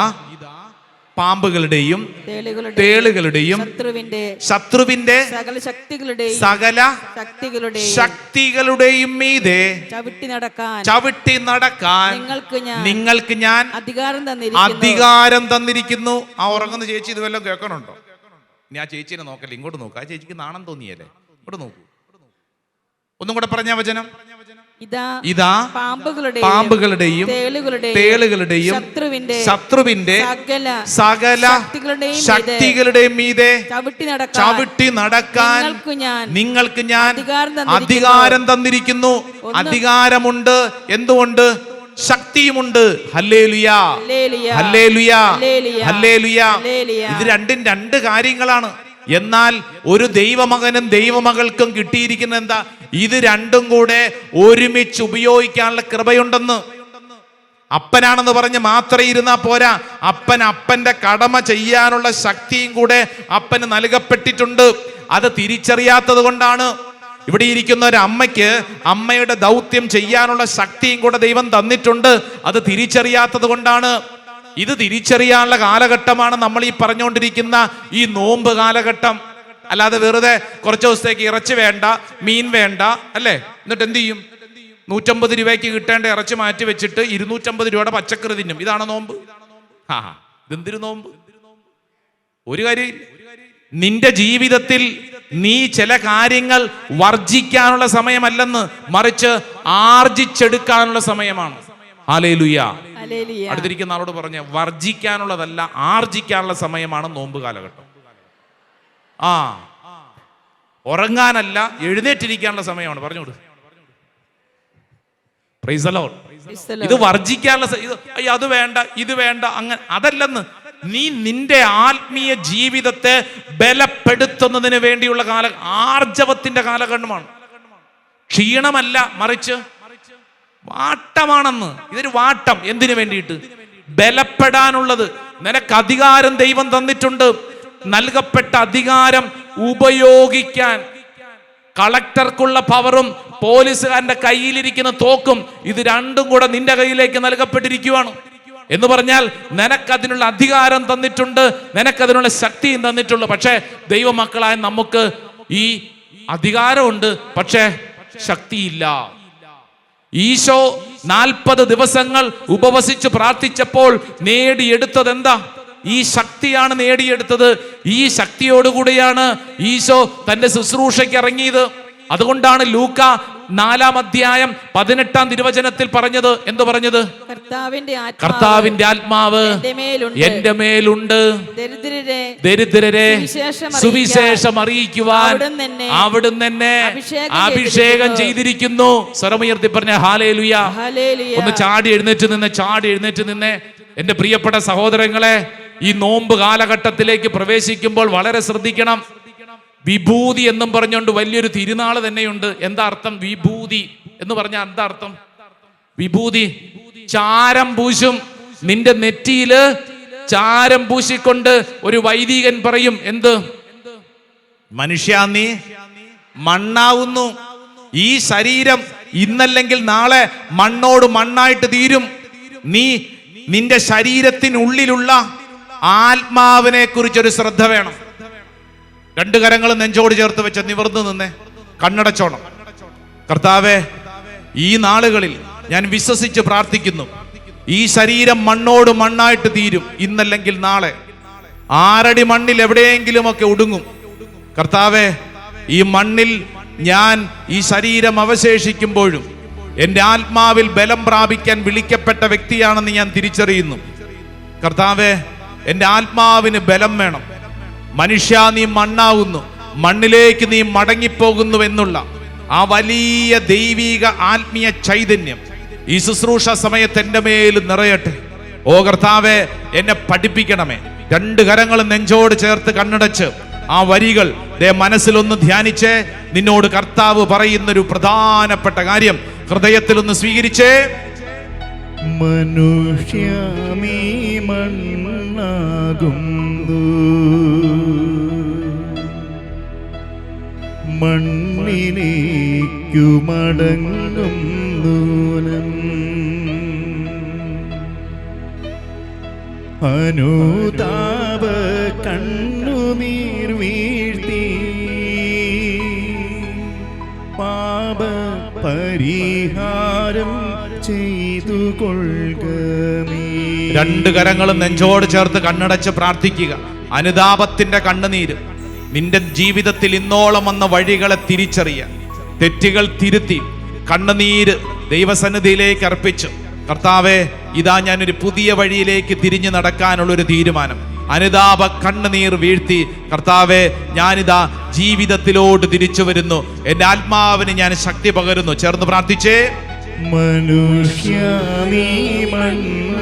പാമ്പുകളുടെയും തേളുകളുടെയും ശത്രുവിന്റെ സകല ശക്തികളുടെയും മീതെ ചവിട്ടി നടക്കാൻ നിങ്ങൾക്ക് ഞാൻ അധികാരം തന്നിരിക്കുന്നു. ആ ഉറങ്ങുന്ന ചേച്ചി ഇത് വല്ലതും കേൾക്കണുണ്ടോ? ഞാൻ ചേച്ചിനെ നോക്കല്ലേ, ഇങ്ങോട്ട് നോക്കുക. ആ ചേച്ചിക്ക് നാണം തോന്നിയല്ലേ? ഇങ്ങോട്ട് നോക്കൂ. ഒന്നും കൂടെ പറഞ്ഞ വചനം. ഇതാ പാമ്പുകളുടെയും തേളുകളുടെയും ശത്രുവിന്റെ സകല ശക്തികളുടെയും മീതെ ചവിട്ടി നടക്കാൻ നിങ്ങൾക്ക് ഞാൻ അധികാരം തന്നിരിക്കുന്നു. അധികാരമുണ്ട്, എന്തുകൊണ്ട്? ശക്തിയുമുണ്ട്. ഹല്ലേലൂയ, ഹല്ലേലൂയ, ഹല്ലേലൂയ. ഇത് രണ്ടും രണ്ട് കാര്യങ്ങളാണ്. എന്നാൽ ഒരു ദൈവമകനും ദൈവമകൾക്കും കിട്ടിയിരിക്കുന്ന എന്താ? ഇത് രണ്ടും കൂടെ ഒരുമിച്ച് ഉപയോഗിക്കാനുള്ള കൃപയുണ്ടെന്ന്. അപ്പനാണെന്ന് പറഞ്ഞ് മാത്രം ഇരുന്നാ പോരാ, അപ്പന്റെ കടമ ചെയ്യാനുള്ള ശക്തിയും കൂടെ അപ്പന് നൽകപ്പെട്ടിട്ടുണ്ട്. അത് തിരിച്ചറിയാത്തത് കൊണ്ടാണ് ഇവിടെ ഇരിക്കുന്ന ഒരു അമ്മയ്ക്ക് അമ്മയുടെ ദൗത്യം ചെയ്യാനുള്ള ശക്തിയും കൂടെ ദൈവം തന്നിട്ടുണ്ട്. അത് തിരിച്ചറിയാത്തത് കൊണ്ടാണ്. ഇത് തിരിച്ചറിയാനുള്ള കാലഘട്ടമാണ് നമ്മൾ ഈ പറഞ്ഞുകൊണ്ടിരിക്കുന്ന ഈ നോമ്പ് കാലഘട്ടം. അല്ലാതെ വെറുതെ കുറച്ച് ദിവസത്തേക്ക് ഇറച്ചി വേണ്ട, മീൻ വേണ്ട, അല്ലേ? എന്നിട്ട് എന്ത് ചെയ്യും? 150 രൂപയ്ക്ക് കിട്ടേണ്ട ഇറച്ചി മാറ്റി വെച്ചിട്ട് 250 രൂപയുടെ പച്ചക്കറി തിന്നും. ഇതാണ് നോമ്പ്? ഇതെന്തൊരു നോമ്പ്? ഒരു കാര്യം, നിന്റെ ജീവിതത്തിൽ നീ ചില കാര്യങ്ങൾ വർജിക്കാനുള്ള സമയമല്ലെന്ന്, മറിച്ച് ആർജിച്ചെടുക്കാനുള്ള സമയമാണ്. ഹല്ലേലൂയ. അടുത്തിരിക്കുന്ന ആളോട് പറഞ്ഞ വർജിക്കാനുള്ളതല്ല, ആർജിക്കാനുള്ള സമയമാണ് നോമ്പ് കാലഘട്ടം. ഉറങ്ങാനല്ല, എഴുന്നേറ്റിരിക്കാനുള്ള സമയമാണ്. പറഞ്ഞോട്. Praise the Lord. ഇത് വർജിക്കാനുള്ള, അത് വേണ്ട, ഇത് വേണ്ട, അങ്ങനെ അതല്ലെന്ന്. നീ നിന്റെ ആത്മീയ ജീവിതത്തെ ബലപ്പെടുത്തുന്നതിന് വേണ്ടിയുള്ള ആർജവത്തിന്റെ കാലഘട്ടമാണ്. ക്ഷീണമല്ല, മറിച്ച് വാട്ടമാണെന്ന്. ഇതൊരു വാട്ടം. എന്തിനു വേണ്ടിയിട്ട്? ബലപ്പെടാനുള്ളത്. നിനക്ക് അധികാരം ദൈവം തന്നിട്ടുണ്ട്. നൽകപ്പെട്ട അധികാരം ഉപയോഗിക്കാൻ കളക്ടർക്കുള്ള പവറും പോലീസുകാരന്റെ കയ്യിലിരിക്കുന്ന തോക്കും, ഇത് രണ്ടും കൂടെ നിന്റെ കയ്യിലേക്ക് നൽകപ്പെട്ടിരിക്കുകയാണ്. എന്ന് പറഞ്ഞാൽ നിനക്കതിനുള്ള അധികാരം തന്നിട്ടുണ്ട്, നിനക്കതിനുള്ള ശക്തിയും തന്നിട്ടുള്ളൂ. പക്ഷേ ദൈവമക്കളായ നമുക്ക് ഈ അധികാരമുണ്ട്, പക്ഷേ ശക്തിയില്ല. ഈശോ 40 ദിവസങ്ങൾ ഉപവസിച്ച് പ്രാർത്ഥിച്ചപ്പോൾ നേടിയെടുത്തത് എന്താ? ഈ ശക്തിയാണ് നേടിയെടുത്തത്. ഈ ശക്തിയോടുകൂടിയാണ് ഈശോ തന്റെ ശുശ്രൂഷയ്ക്ക് ഇറങ്ങിയത്. അതുകൊണ്ടാണ് ലൂക്ക 4-ാം അധ്യായം 18-ാം തിരുവചനത്തിൽ പറഞ്ഞത്. എന്ത് പറഞ്ഞത്? കർത്താവിന്റെ ആത്മാവ് എന്റെ മേലുണ്ട്, ദരിദ്രരെ സുവിശേഷം അറിയിക്കുവാൻ അവിടുന്ന് എന്നെ അഭിഷേകം ചെയ്തിരിക്കുന്നു. സ്വരമുയർത്തി പറഞ്ഞ ഹല്ലേലൂയ. ഒന്ന് ചാടി എഴുന്നേറ്റ് നിന്നെ എന്റെ പ്രിയപ്പെട്ട സഹോദരങ്ങളെ, ഈ നോമ്പ് കാലഘട്ടത്തിലേക്ക് പ്രവേശിക്കുമ്പോൾ വളരെ ശ്രദ്ധിക്കണം. വിഭൂതി എന്നും പറഞ്ഞുകൊണ്ട് വലിയൊരു തിരുനാൾ തന്നെയുണ്ട്. എന്താ അർത്ഥം? വിഭൂതി എന്ന് പറഞ്ഞാൽ എന്താ അർത്ഥം? വിഭൂതി ചാരം പൂശും. നിന്റെ നെറ്റിയില് ചാരം പൂശിക്കൊണ്ട് ഒരു വൈദികൻ പറയും, എന്ത്? മനുഷ്യ, നീ മണ്ണാവുന്നു. ഈ ശരീരം ഇന്നല്ലെങ്കിൽ നാളെ മണ്ണോട് മണ്ണായിട്ട് തീരും. നിന്റെ ശരീരത്തിനുള്ളിലുള്ള ആത്മാവിനെ കുറിച്ചൊരു ശ്രദ്ധ വേണം. രണ്ടു കരങ്ങളും നെഞ്ചോട് ചേർത്ത് വെച്ച് നിവർന്നു നിന്നേ, കണ്ണടച്ചോണം. കർത്താവേ, ഈ നാളുകളിൽ ഞാൻ വിശ്വസിച്ച് പ്രാർത്ഥിക്കുന്നു, ഈ ശരീരം മണ്ണോട് മണ്ണായിട്ട് തീരും. ഇന്നല്ലെങ്കിൽ നാളെ 6 അടി മണ്ണിൽ എവിടെയെങ്കിലുമൊക്കെ ഒടുങ്ങും. കർത്താവേ, ഈ മണ്ണിൽ ഞാൻ ഈ ശരീരം അവശേഷിക്കുമ്പോഴും എൻ്റെ ആത്മാവിൽ ബലം പ്രാപിക്കാൻ വിളിക്കപ്പെട്ട വ്യക്തിയാണെന്ന് ഞാൻ തിരിച്ചറിയുന്നു. കർത്താവേ, എൻ്റെ ആത്മാവിന് ബലം വേണം. മനുഷ്യ, നീ മണ്ണാവുന്നു, മണ്ണിലേക്ക് നീ മടങ്ങിപ്പോകുന്നു എന്നുള്ള ആ വലിയ ദൈവിക ആത്മീയ ചൈതന്യം ഈ ശുശ്രൂഷ സമയത്ത് എൻ്റെ മേൽ നിറയട്ടെ. ഓ കർത്താവേ, എന്നെ പഠിപ്പിക്കണമേ. 2 കരങ്ങളും നെഞ്ചോട് ചേർത്ത് കണ്ണടച്ച് ആ വരികൾ മനസ്സിലൊന്ന് ധ്യാനിച്ച് നിന്നോട് കർത്താവ് പറയുന്നൊരു പ്രധാനപ്പെട്ട കാര്യം ഹൃദയത്തിലൊന്ന് സ്വീകരിച്ചേ. മനുഷ്യമീ മണ്ണാകുന്നു, മണ്ണിലേക്കു മടങ്ങുന്നു. അനുതാപ കണ്ണുനീർ വീഴ്ത്തി പാപ പരിഹാരം ചെയ്തു കൊള്ളുകമേ. 2 കരങ്ങളും നെഞ്ചോട് ചേർത്ത് കണ്ണടച്ച് പ്രാർത്ഥിക്കുക. അനുതാപത്തിന്റെ കണ്ണുനീര് നിന്റെ ജീവിതത്തിൽ ഇന്നോളം വന്ന വഴികളെ തിരിച്ചറിയാൻ, തെറ്റുകൾ തിരുത്തി കണ്ണുനീര് ദൈവസന്നിധിയിലേക്ക് അർപ്പിച്ചു. കർത്താവേ, ഇതാ ഞാനൊരു പുതിയ വഴിയിലേക്ക് തിരിഞ്ഞു നടക്കാനുള്ളൊരു തീരുമാനം. അനുതാപ കണ്ണുനീർ വീഴ്ത്തി, കർത്താവേ, ഞാനിതാ ജീവിതത്തിലോട്ട് തിരിച്ചു വരുന്നു, എൻ്റെ ആത്മാവിന് ഞാൻ ശക്തി പകരുന്നു. ചേർന്ന് പ്രാർത്ഥിച്ചേ. മനുഷ്യമീ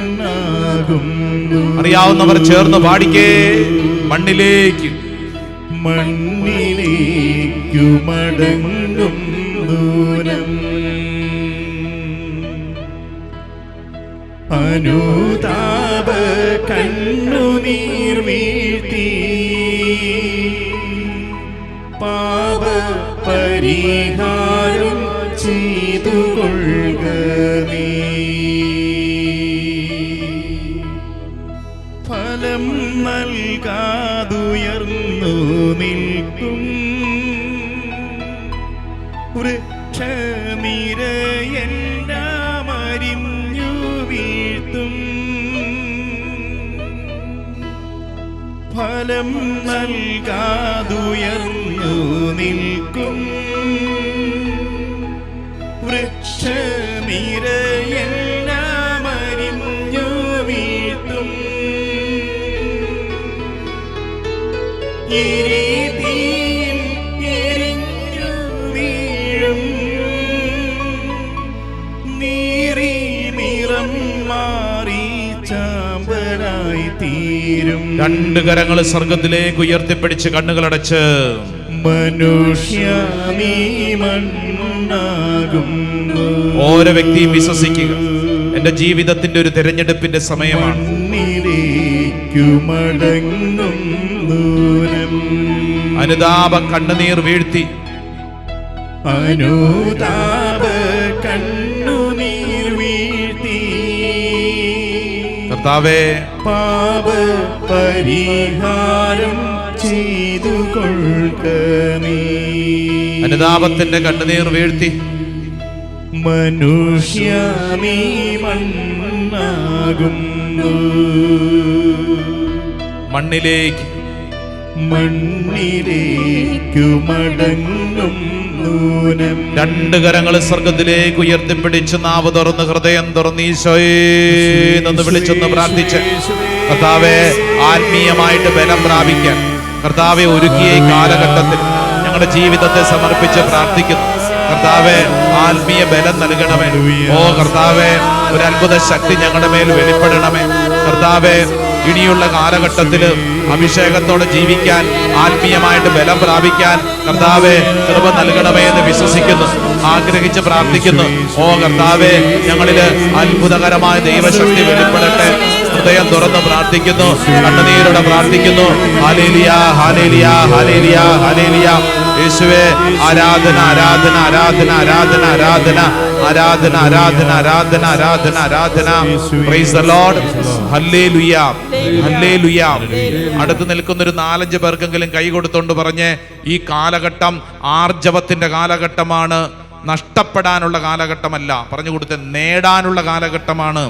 മണ്ണാകുന്നു, അറിയാവുന്നവർ ചേർന്ന് പാടിക്കേ. മണ്ണിലേക്ക് മണ്ണിലേക്കു മടങ്ങും ദൂരം. അനുതാപ കണ്ണുനീർ വീഴ്ത്തി പാപ പരിഹാരം ചെയ്തു കൊള്ളുകമേ. ഫലം നൽകാതുയർന്നു നിൽക്കും വൃക്ഷനിരയെല്ലാം അരിഞ്ഞു വീഴ്ത്തും. ഫലം നൽകാതുയർന്നു നിൽക്കും വൃക്ഷനിരയെല്ലാം അരിഞ്ഞു വീഴ്ത്തും. എരിതീയിൽ എരിഞ്ഞു വീഴും, നീറി നിറം മാറി ചാമ്പലായി തീരും. 2 കരങ്ങൾ സ്വർഗത്തിലേക്ക് ഉയർത്തിപ്പിടിച്ച് കണ്ണുകളടച്ച് മനുഷ്യമീ മണ്ണാകുന്നു. ഓരോ വ്യക്തിയും വിശ്വസിക്കുക, എന്റെ ജീവിതത്തിന്റെ ഒരു തിരഞ്ഞെടുപ്പിന്റെ സമയമാണ്. മണ്ണിലേക്കു മടങ്ങും ദൂരം. അനുതാപ കണ്ണുനീർ വീഴ്ത്തി, അനുതാപ കണ്ണുനീർ വീഴ്ത്തി കർത്താവേ, പാപ പരിഹാരം ചെയ്തു കൊള്ളുകമേ. അനുതാപത്തിന്റെ കണ്ണുനീർ വീഴ്ത്തി, മനുഷ്യമീ മണ്ണാകുന്നു, മണ്ണിലേക്ക് മണ്ണിലേക്കു മടങ്ങും ദൂരം. 2 കരങ്ങൾ സ്വർഗത്തിലേക്ക് ഉയർത്തിപ്പിടിച്ച് നാവ് തുറന്ന് ഹൃദയം തുറന്ന് ഈശോയെ എന്ന് വിളിച്ചൊന്ന് പ്രാർത്ഥിച്ച് കർത്താവെ, ആത്മീയമായിട്ട് ബലം പ്രാപിക്കാൻ കർത്താവെ ഒരുക്കിയ ഈ കാലഘട്ടത്തിൽ ഞങ്ങളുടെ ജീവിതത്തെ സമർപ്പിച്ച് പ്രാർത്ഥിക്കുന്നു. കർത്താവെ, ആത്മീയ ബലം നൽകണമേ. ഓ കർത്താവെ, ഒരു അത്ഭുത ശക്തി ഞങ്ങളുടെ മേൽ വെളിപ്പെടണമേ. കർത്താവെ, ഇനിയുള്ള കാലഘട്ടത്തിൽ അഭിഷേകത്തോടെ ജീവിക്കാൻ, ആത്മീയമായിട്ട് ബലം പ്രാപിക്കാൻ കർത്താവെ കൃപ നൽകണമേ എന്ന് വിശ്വസിക്കുന്നു, ആഗ്രഹിച്ച് പ്രാർത്ഥിക്കുന്നു. ഓ കർത്താവെ, ഞങ്ങളില് അത്ഭുതകരമായ ദൈവശക്തി വെളിപ്പെടട്ടെ. ഹൃദയം തുറന്ന് പ്രാർത്ഥിക്കുന്നു, കണ്ണുനീരോടെ പ്രാർത്ഥിക്കുന്നു. Hallelujah, hallelujah, hallelujah, hallelujah. യേശുവേ ആരാധന ആരാധന ആരാധന ആരാധന ആരാധന ആരാധന ആരാധന ആരാധന ആരാധന ആരാധന. Price the Lord. Hallelujah hallelujah. അടുത്ത് നിൽക്കുന്ന ഒരു 4-5 പേർക്കെങ്കിലും കൈ കൊടുത്തോണ്ട് പറഞ്ഞ്, ഈ കാലഘട്ടം ആർജവത്തിന്റെ കാലഘട്ടമാണ്, നഷ്ടപ്പെടാനുള്ള കാലഘട്ടമല്ല. പറഞ്ഞു കൊടുത്ത് നേടാനുള്ള കാലഘട്ടമാണ്,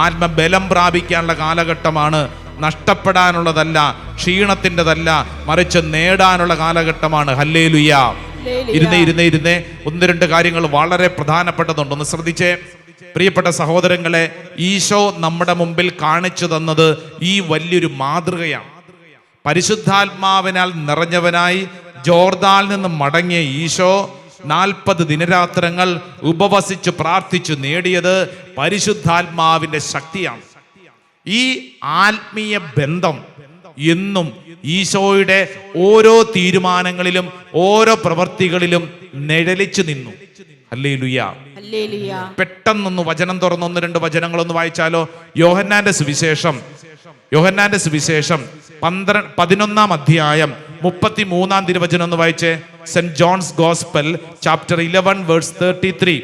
ആത്മബലം പ്രാപിക്കാനുള്ള കാലഘട്ടമാണ്, നഷ്ടപ്പെടാനുള്ളതല്ല, ക്ഷീണത്തിൻ്റെതല്ല, മറിച്ച് നേടാനുള്ള കാലഘട്ടമാണ്. ഹല്ലേലൂയ. ഇരുന്നേ 1-2 കാര്യങ്ങൾ വളരെ പ്രധാനപ്പെട്ടതുണ്ട്, ഒന്ന് ശ്രദ്ധിച്ചേ. പ്രിയപ്പെട്ട സഹോദരങ്ങളെ, ഈശോ നമ്മുടെ മുമ്പിൽ കാണിച്ചു തന്നത് ഈ വലിയൊരു മാതൃകയാണ്. പരിശുദ്ധാത്മാവിനാൽ നിറഞ്ഞവനായി ജോർദാനിൽ നിന്ന് മടങ്ങിയ ഈശോ 40 ദിനരാത്രങ്ങൾ ഉപവസിച്ച് പ്രാർത്ഥിച്ചു നേടിയത് പരിശുദ്ധാത്മാവിന്റെ ശക്തിയാണ്. ഈ ആത്മീയ ബന്ധം എന്നും ഈശോയുടെ ഓരോ തീരുമാനങ്ങളിലും ഓരോ പ്രവൃത്തികളിലും നിഴലിച്ചു നിന്നു. ഹല്ലേലൂയ. പെട്ടെന്നൊന്ന് വചനം തുറന്ന് 1-2 വചനങ്ങളൊന്ന് വായിച്ചാലോ? യോഹന്നാന്റെ സുവിശേഷം 11-ാം അധ്യായം 33-ാം തിരുവചനം ഒന്ന് വായിച്ചേ. Saint John's gospel chapter 11 verse 33.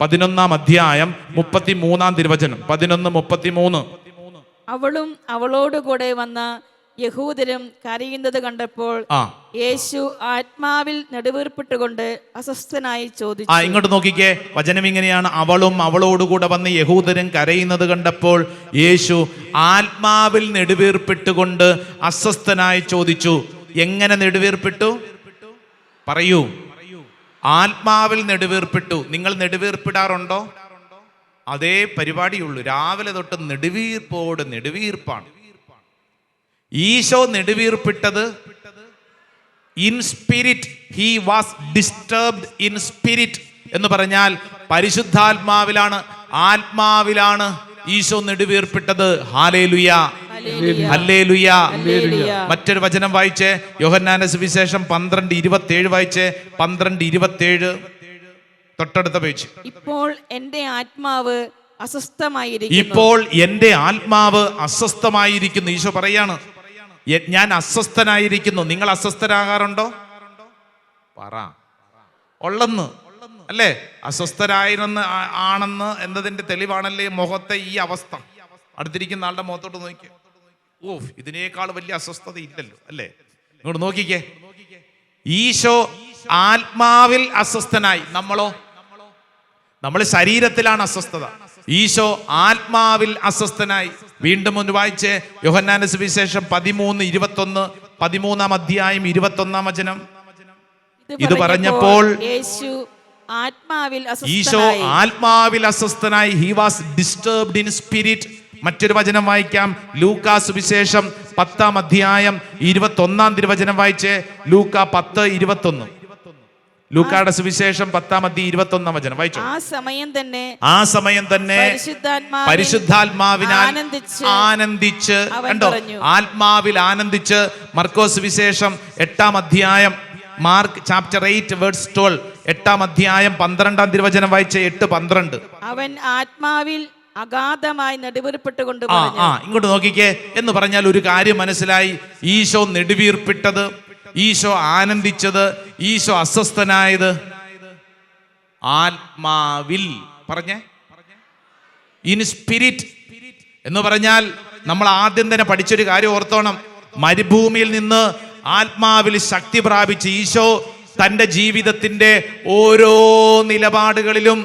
11-ാം അധ്യായം 33-ാം തിരുവചനം 11:33. അവളും അവളോടുകൂടെ വന്ന യഹൂദരും കരയുന്നത് കണ്ടപ്പോൾ യേശു ആത്മാവിൽ നെടുവീർപ്പിട്ടുകൊണ്ട് അസ്വസ്ഥനായി ചോദിച്ചു. ഇങ്ങോട്ട് നോക്കിക്കേ, വചനം ഇങ്ങനെയാണ്: അവളും അവളോടുകൂടെ വന്ന് യഹൂദരും കരയുന്നത് കണ്ടപ്പോൾ യേശു ആത്മാവിൽ നെടുവീർപ്പിട്ടുകൊണ്ട് അസ്വസ്ഥനായി ചോദിച്ചു. എങ്ങനെ നെടുവീർപ്പിട്ടു? പറയൂ. ആത്മാവിൽ നെടുവീർപ്പിട്ടു. നിങ്ങൾ നെടുവീർപ്പിടാറുണ്ടോ? അതേ പരിപാടിയുള്ളൂ. രാവിലെ തൊട്ട് നെടുവീർപ്പാണ്. ഈശോ നെടുവീർപ്പിട്ടത് in spirit. He was disturbed in spirit എന്ന് പറഞ്ഞാൽ പരിശുദ്ധാത്മാവിലാണ്, ആത്മാവിലാണ് ഈശോ നെടുവീർപ്പിട്ടത്. ഹല്ലേലൂയ ഹല്ലേലൂയ. മറ്റൊരു വചനം വായിച്ചേ, യോഹന്നാന്റെ സുവിശേഷം 12:27 വായിച്ചേ. 12:27 തൊട്ടടുത്ത പേജ്. ഇപ്പോൾ എൻ്റെ ആത്മാവ് അസ്വസ്ഥമായിരിക്കുന്നു. ഈശോ പറയാണ്, ഞാൻ അസ്വസ്ഥനായിരിക്കുന്നു. നിങ്ങൾ അസ്വസ്ഥരാകാറുണ്ടോ? പറ. ഉള്ളെന്ന് അല്ലേ? അസ്വസ്ഥരായിരുന്ന ആണെന്ന് എന്നതിന്റെ തെളിവാണല്ലേ മുഖത്തെ ഈ അവസ്ഥ. അടുത്തിരിക്കുന്ന ആളുടെ മുഖത്തോട്ട് നോക്കിയേ. ഇതിനേക്കാൾ വലിയ അസ്വസ്ഥത ഇല്ലല്ലോ അല്ലേ? ഇങ്ങോട്ട് നോക്കിക്കേ. ഈശോ ആത്മാവിൽ അസ്വസ്ഥനായി. നമ്മൾ ശരീരത്തിലാണ് അസ്വസ്ഥത. ഈശോ ആത്മാവിൽ അസ്വസ്ഥനായി. വീണ്ടും ഒന്ന് വായിച്ചേ, യോഹന്നാന്റെ സുവിശേഷം 13:21. 13-ാം അധ്യായം 21-ാം വചനം. ഇത് പറഞ്ഞപ്പോൾ ഈശോ ആത്മാവിൽ അസ്വസ്ഥനായി. He was disturbed in spirit. മറ്റൊരു വചനം വായിക്കാം, ലൂക്കാ സുവിശേഷം 10-ാം അധ്യായം 21-ാം തിരുവചനം വായിച്ചേ. ലൂക്കാ 10:21. ലൂക്കായുടെ സുവിശേഷം 10-ാം അധ്യായം 21-ാം വചനം വായിച്ചു. ആ സമയം തന്നെ പരിശുദ്ധാത്മാവിനാൽ ആനന്ദിച്ച് കണ്ടോ, ആത്മാവിൽ ആനന്ദിച്ച്. മർക്കോസ് സുവിശേഷം 8-ാം അധ്യായം, മാർക്ക് ചാപ്റ്റർ 8 വേഴ്സ് 12. 8-ാം അധ്യായം 12-ാം തിരുവചനം വായിച്ചേ. 8:12. അവൻ ആത്മാവിൽ അഗാധമായി നെടുവീർപ്പിട്ടുകൊണ്ട് ഇങ്ങോട്ട് നോക്കിക്കേ. എന്ന് പറഞ്ഞാൽ ഒരു കാര്യം മനസ്സിലായി. ഈശോ നെടുവീർപ്പിട്ടത്, ഈശോ ആനന്ദിച്ചത്, ഈശോ അസ്വസ്ഥനായത് ആത്മാവിൽ. പറഞ്ഞേ, ഇൻ സ്പിരിറ്റ് എന്ന് പറഞ്ഞാൽ നമ്മൾ ആദ്യം തന്നെ പഠിച്ചൊരു കാര്യം ഓർത്തോണം. മരുഭൂമിയിൽ നിന്ന് ആത്മാവിൽ ശക്തി പ്രാപിച്ച് ഈശോ തൻ്റെ ജീവിതത്തിന്റെ ഓരോ നിലപാടുകളിലും